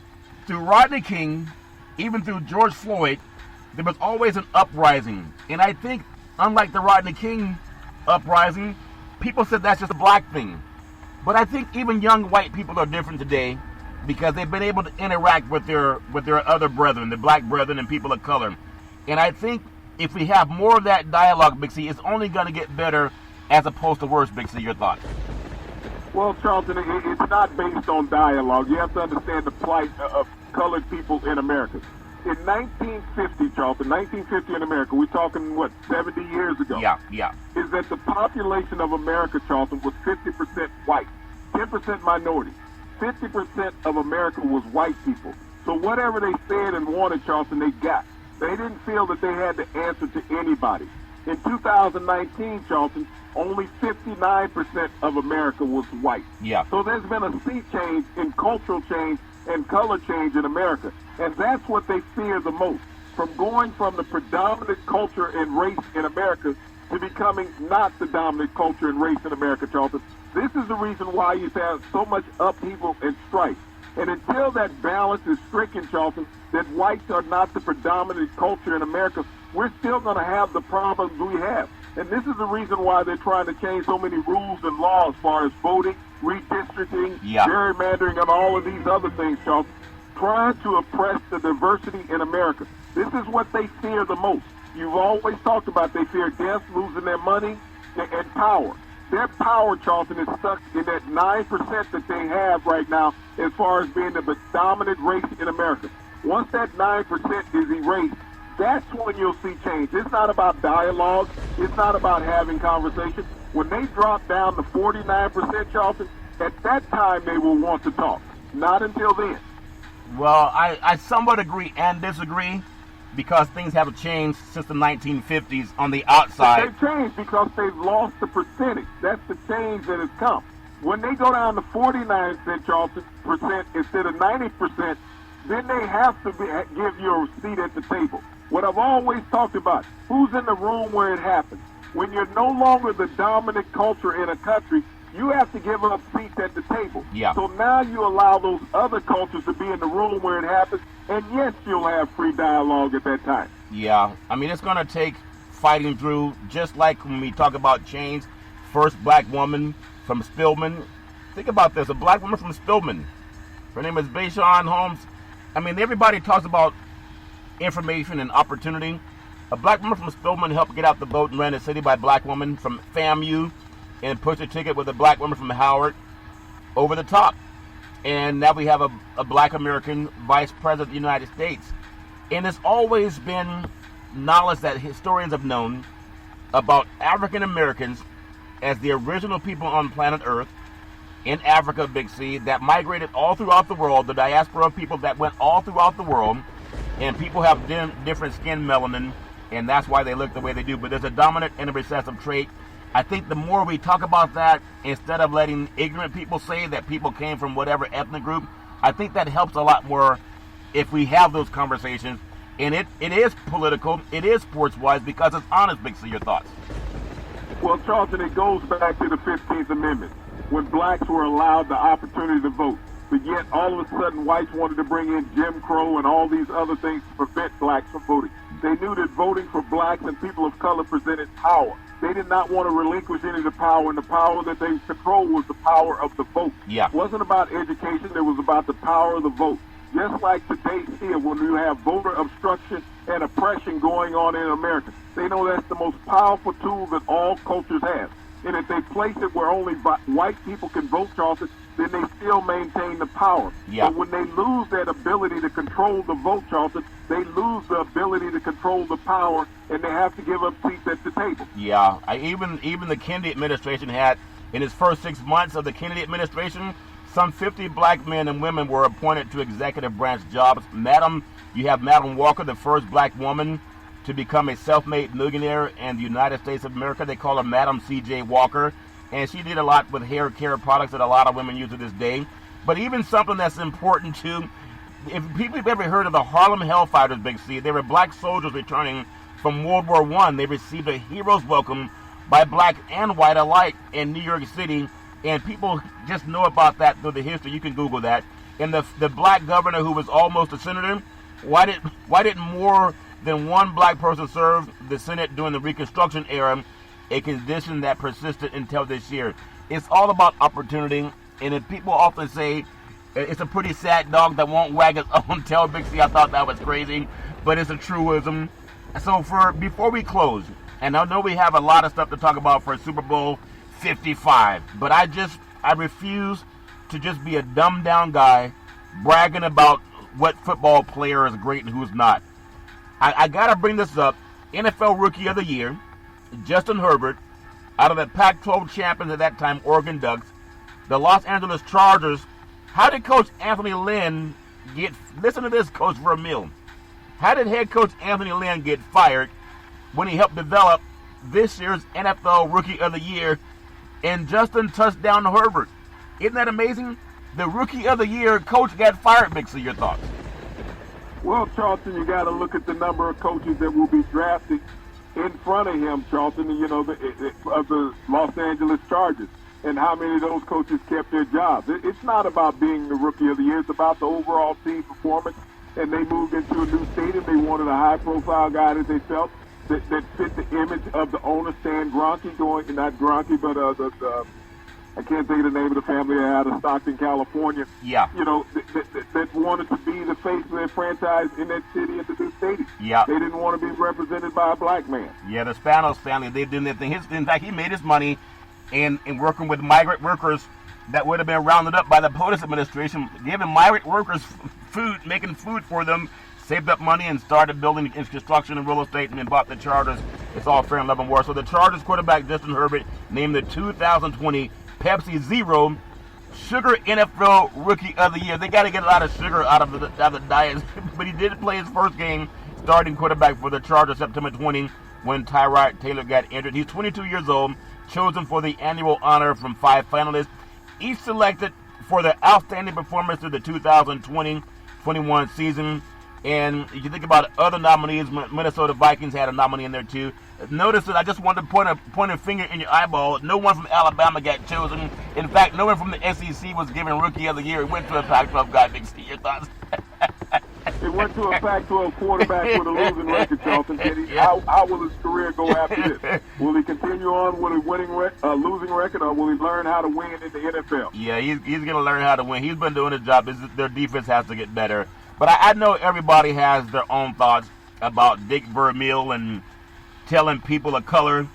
through Rodney King, even through George Floyd, there was always an uprising. And I think, unlike the Rodney King uprising, people said that's just a black thing. But I think even young white people are different today because they've been able to interact with their other brethren, the black brethren and people of color. And I think if we have more of that dialogue, Big C, it's only going to get better as opposed to worse, Big C. Your thoughts? Well, Charlton, it's not based on dialogue. You have to understand the plight of colored people in America. In 1950, Charlton, 1950 in America, we're talking, 70 years ago? Yeah. Is that the population of America, Charlton, was 50% white, 10% minority. 50% of America was white people. So whatever they said and wanted, Charlton, they got. They didn't feel that they had to answer to anybody. In 2019, Charlton, only 59% of America was white. Yeah. So there's been a sea change in cultural change and color change in America. And that's what they fear the most. From going from the predominant culture and race in America to becoming not the dominant culture and race in America, Charlton. This is the reason why you have so much upheaval and strife. And until that balance is stricken, Charlton, that whites are not the predominant culture in America, we're still going to have the problems we have. And this is the reason why they're trying to change so many rules and laws as far as voting, redistricting, gerrymandering, and all of these other things, Charlton, trying to oppress the diversity in America. This is what they fear the most. You've always talked about they fear death, losing their money, and power. Their power, Charlton, is stuck in that 9% that they have right now as far as being the dominant race in America. Once that 9% is erased, that's when you'll see change. It's not about dialogue. It's not about having conversation. When they drop down to 49%, Charlton, at that time they will want to talk. Not until then. Well, I somewhat agree and disagree because things have changed since the 1950s on the outside. They've changed because they've lost the percentage. That's the change that has come. When they go down to 49%, Charlton, instead of 90%, then they have to give you a seat at the table. What I've always talked about, who's in the room where it happens? When you're no longer the dominant culture in a country, you have to give up seats at the table. Yeah. So now you allow those other cultures to be in the room where it happens, and yes, you'll have free dialogue at that time. Yeah, I mean, it's going to take fighting through, just like when we talk about change. First black woman from Spelman. Think about this, a black woman from Spelman. Her name is Bayshawn Holmes. I mean, everybody talks about information and opportunity. A black woman from Spelman helped get out the vote and ran the city by a black woman from FAMU and pushed a ticket with a black woman from Howard over the top. And now we have a black American vice president of the United States. And it's always been knowledge that historians have known about African Americans as the original people on planet Earth in Africa, Big C, that migrated all throughout the world, the diaspora of people that went all throughout the world, and people have different skin melanin, and that's why they look the way they do. But there's a dominant and a recessive trait. I think the more we talk about that, instead of letting ignorant people say that people came from whatever ethnic group, I think that helps a lot more if we have those conversations. And it is political, it is sports-wise, because it's honest, Big C. Your thoughts? Well, Charlton, it goes back to the 15th Amendment, when blacks were allowed the opportunity to vote. But yet, all of a sudden, whites wanted to bring in Jim Crow and all these other things to prevent blacks from voting. They knew that voting for blacks and people of color presented power. They did not want to relinquish any of the power, and the power that they controlled was the power of the vote. Yeah. It wasn't about education, it was about the power of the vote. Just like today here, when you have voter obstruction and oppression going on in America, they know that's the most powerful tool that all cultures have. And if they place it where only white people can vote, Charlton, then they still maintain the power. Yeah. But when they lose that ability to control the vote, Charlton, they lose the ability to control the power, and they have to give up seats at the table. Yeah, even the Kennedy administration had, in its first 6 months of the Kennedy administration, some 50 black men and women were appointed to executive branch jobs. You have Madam Walker, the first black woman to become a self-made millionaire in the United States of America. They call her Madam C.J. Walker. And she did a lot with hair care products that a lot of women use to this day. But even something that's important too, if people have ever heard of the Harlem Hellfighters, Big C, they were black soldiers returning from World War I. They received a hero's welcome by black and white alike in New York City, and people just know about that through the history. You can Google that. And the black governor who was almost a senator, why didn't more than one black person serve the Senate during the Reconstruction era, a condition that persisted until this year? It's all about opportunity, and if people often say it's a pretty sad dog that won't wag its own tail, Big C, I thought that was crazy, but it's a truism. So before we close, and I know we have a lot of stuff to talk about for Super Bowl 55, but I refuse to just be a dumbed down guy bragging about what football player is great and who's not. I gotta bring this up. NFL Rookie of the Year, Justin Herbert, out of the Pac-12 champions at that time, Oregon Ducks, the Los Angeles Chargers. How did Coach Anthony Lynn listen to this, Coach Vermeil, how did head coach Anthony Lynn get fired when he helped develop this year's NFL Rookie of the Year and Justin Touchdown Herbert? Isn't that amazing? The Rookie of the Year coach got fired, Big C. Your thoughts? Well, Charlton, you got to look at the number of coaches that will be drafted in front of him, Charlton, of the Los Angeles Chargers, and how many of those coaches kept their jobs. It's not about being the Rookie of the Year. It's about the overall team performance, and they moved into a new stadium. They wanted a high-profile guy that they felt that fit the image of the owner, Stan Kroenke, not Kroenke, but I can't think of the name of the family out of Stockton, California. Yeah. That wanted to be the face of their franchise in that city at the new stadium. Yeah. They didn't want to be represented by a black man. Yeah, the Spanos family, they did their thing. In fact, he made his money in working with migrant workers that would have been rounded up by the POTUS administration, giving migrant workers food, making food for them, saved up money and started building construction and real estate and then bought the Chargers. It's all fair and love and war. So the Chargers quarterback, Justin Herbert, named the 2020 Pepsi Zero Sugar NFL Rookie of the Year. They got to get a lot of sugar out of the diet. But he did play his first game starting quarterback for the Chargers September 20 when Tyrod Taylor got injured. He's 22 years old, chosen for the annual honor from 5 finalists, each selected for their outstanding performance through the 2020-21 season. And if you think about other nominees, Minnesota Vikings had a nominee in there too. Notice that I just wanted to point a finger in your eyeball. No one from Alabama got chosen. In fact, no one from the SEC was given Rookie of the Year. It went to a Pac-12 guy. Big C, your thoughts? It went to a Pac-12 quarterback with a losing record, Charlton. How will his career go after this? Will he continue on with a losing record, or will he learn how to win in the NFL? Yeah, he's going to learn how to win. He's been doing his job. Their defense has to get better. But I know everybody has their own thoughts about Dick Vermeil and telling people of color,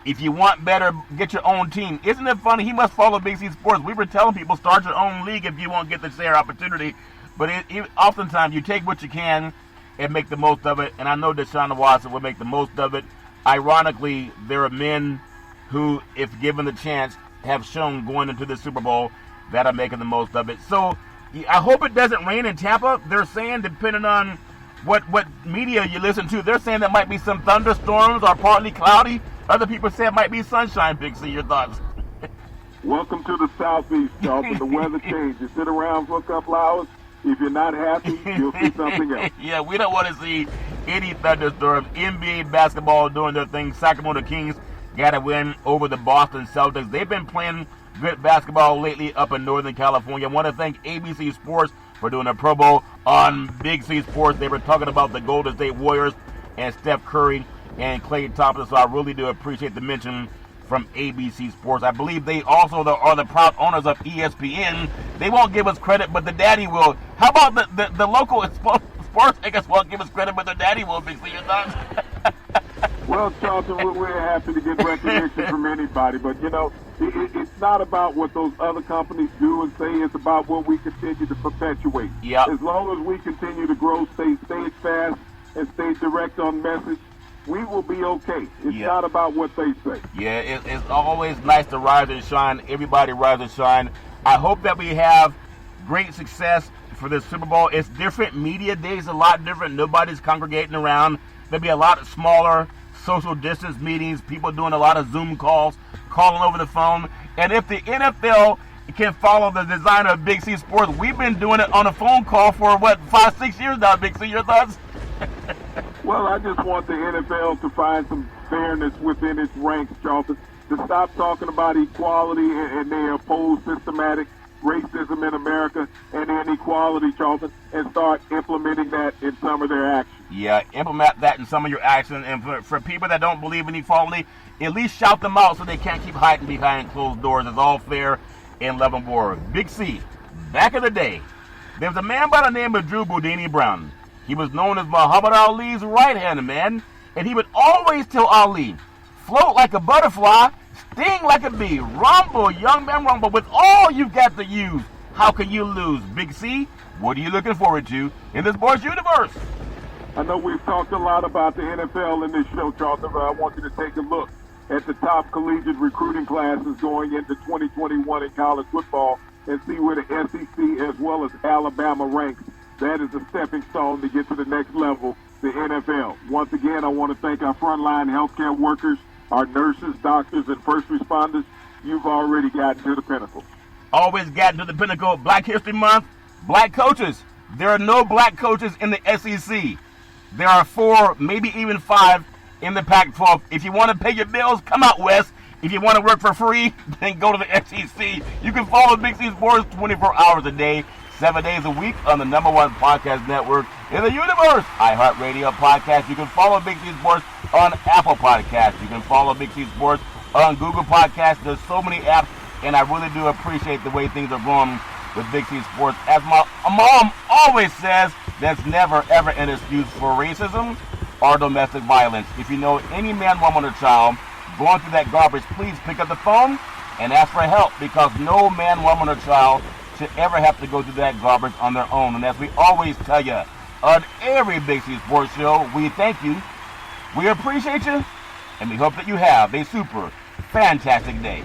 if you want better, get your own team. Isn't it funny? He must follow Big C Sports. We were telling people, start your own league if you won't get the share opportunity. But oftentimes you take what you can and make the most of it. And I know Deshaun Watson will make the most of it. Ironically, there are men who, if given the chance, have shown going into the Super Bowl that are making the most of it. So I hope it doesn't rain in Tampa. They're saying, depending on what media you listen to, they're saying there might be some thunderstorms or partly cloudy. Other people say it might be sunshine. Big C, your thoughts? Welcome to the Southeast, Charlton. The weather changes. Sit around for a couple hours. If you're not happy, you'll see something else. Yeah, we don't want to see any thunderstorms. NBA basketball doing their thing. Sacramento Kings got to win over the Boston Celtics. They've been playing good basketball lately up in Northern California. I want to thank ABC Sports for doing a promo on Big C Sports. They were talking about the Golden State Warriors and Steph Curry and Klay Thompson, so I really do appreciate the mention from ABC Sports. I believe they also are the proud owners of ESPN. They won't give us credit, but the daddy will. How about the local sports anchors won't give us credit, but the daddy will, Big C, your thoughts? Well, Charlton, we're happy to get recognition from anybody, but, it's not about what those other companies do and say. It's about what we continue to perpetuate. Yep. As long as we continue to grow, stay fast, and stay direct on message, we will be okay. It's not about what they say. Yeah, it's always nice to rise and shine. Everybody rise and shine. I hope that we have great success for this Super Bowl. It's different. Media day is a lot different. Nobody's congregating around. There'll be a lot of smaller social distance meetings, people doing a lot of Zoom calls, calling over the phone. And if the NFL can follow the design of Big C Sports, we've been doing it on a phone call for, 5-6 years now, Big C, your thoughts? Well, I just want the NFL to find some fairness within its ranks, Charlton, to stop talking about equality and they oppose systematic racism in America and inequality, Charlton, and start implementing that in some of their actions. Yeah, implement that in some of your actions. And for people that don't believe in equality, at least shout them out so they can't keep hiding behind closed doors. It's all fair in love and war. Big C, back in the day, there was a man by the name of Drew Boudini Brown. He was known as Muhammad Ali's right-hand man, and he would always tell Ali, float like a butterfly, sting like a bee, rumble, young man, rumble. With all you've got to use, how can you lose? Big C, what are you looking forward to in this sports universe? I know we've talked a lot about the NFL in this show, Charlton, but I want you to take a look at the top collegiate recruiting classes going into 2021 in college football and see where the SEC as well as Alabama ranks. That is a stepping stone to get to the next level, the NFL. Once again, I want to thank our frontline healthcare workers, our nurses, doctors, and first responders. You've already gotten to the pinnacle. Always gotten to the pinnacle. Black History Month, black coaches. There are no black coaches in the SEC. There are 4, maybe even 5 in the Pac-12. If you want to pay your bills, come out west. If you want to work for free, then go to the SEC. You can follow Big C Sports 24 hours a day, 7 days a week on the #1 podcast network in the universe, iHeartRadio podcast. You can follow Big C Sports on Apple Podcasts. You can follow Big C Sports on Google Podcasts. There's so many apps, and I really do appreciate the way things are going with Big C Sports. As my mom always says, there's never, ever an excuse for racism or domestic violence. If you know any man, woman, or child going through that garbage, please pick up the phone and ask for help, because no man, woman, or child should ever have to go through that garbage on their own. And as we always tell you on every Big C Sports show, we thank you, we appreciate you, and we hope that you have a super fantastic day.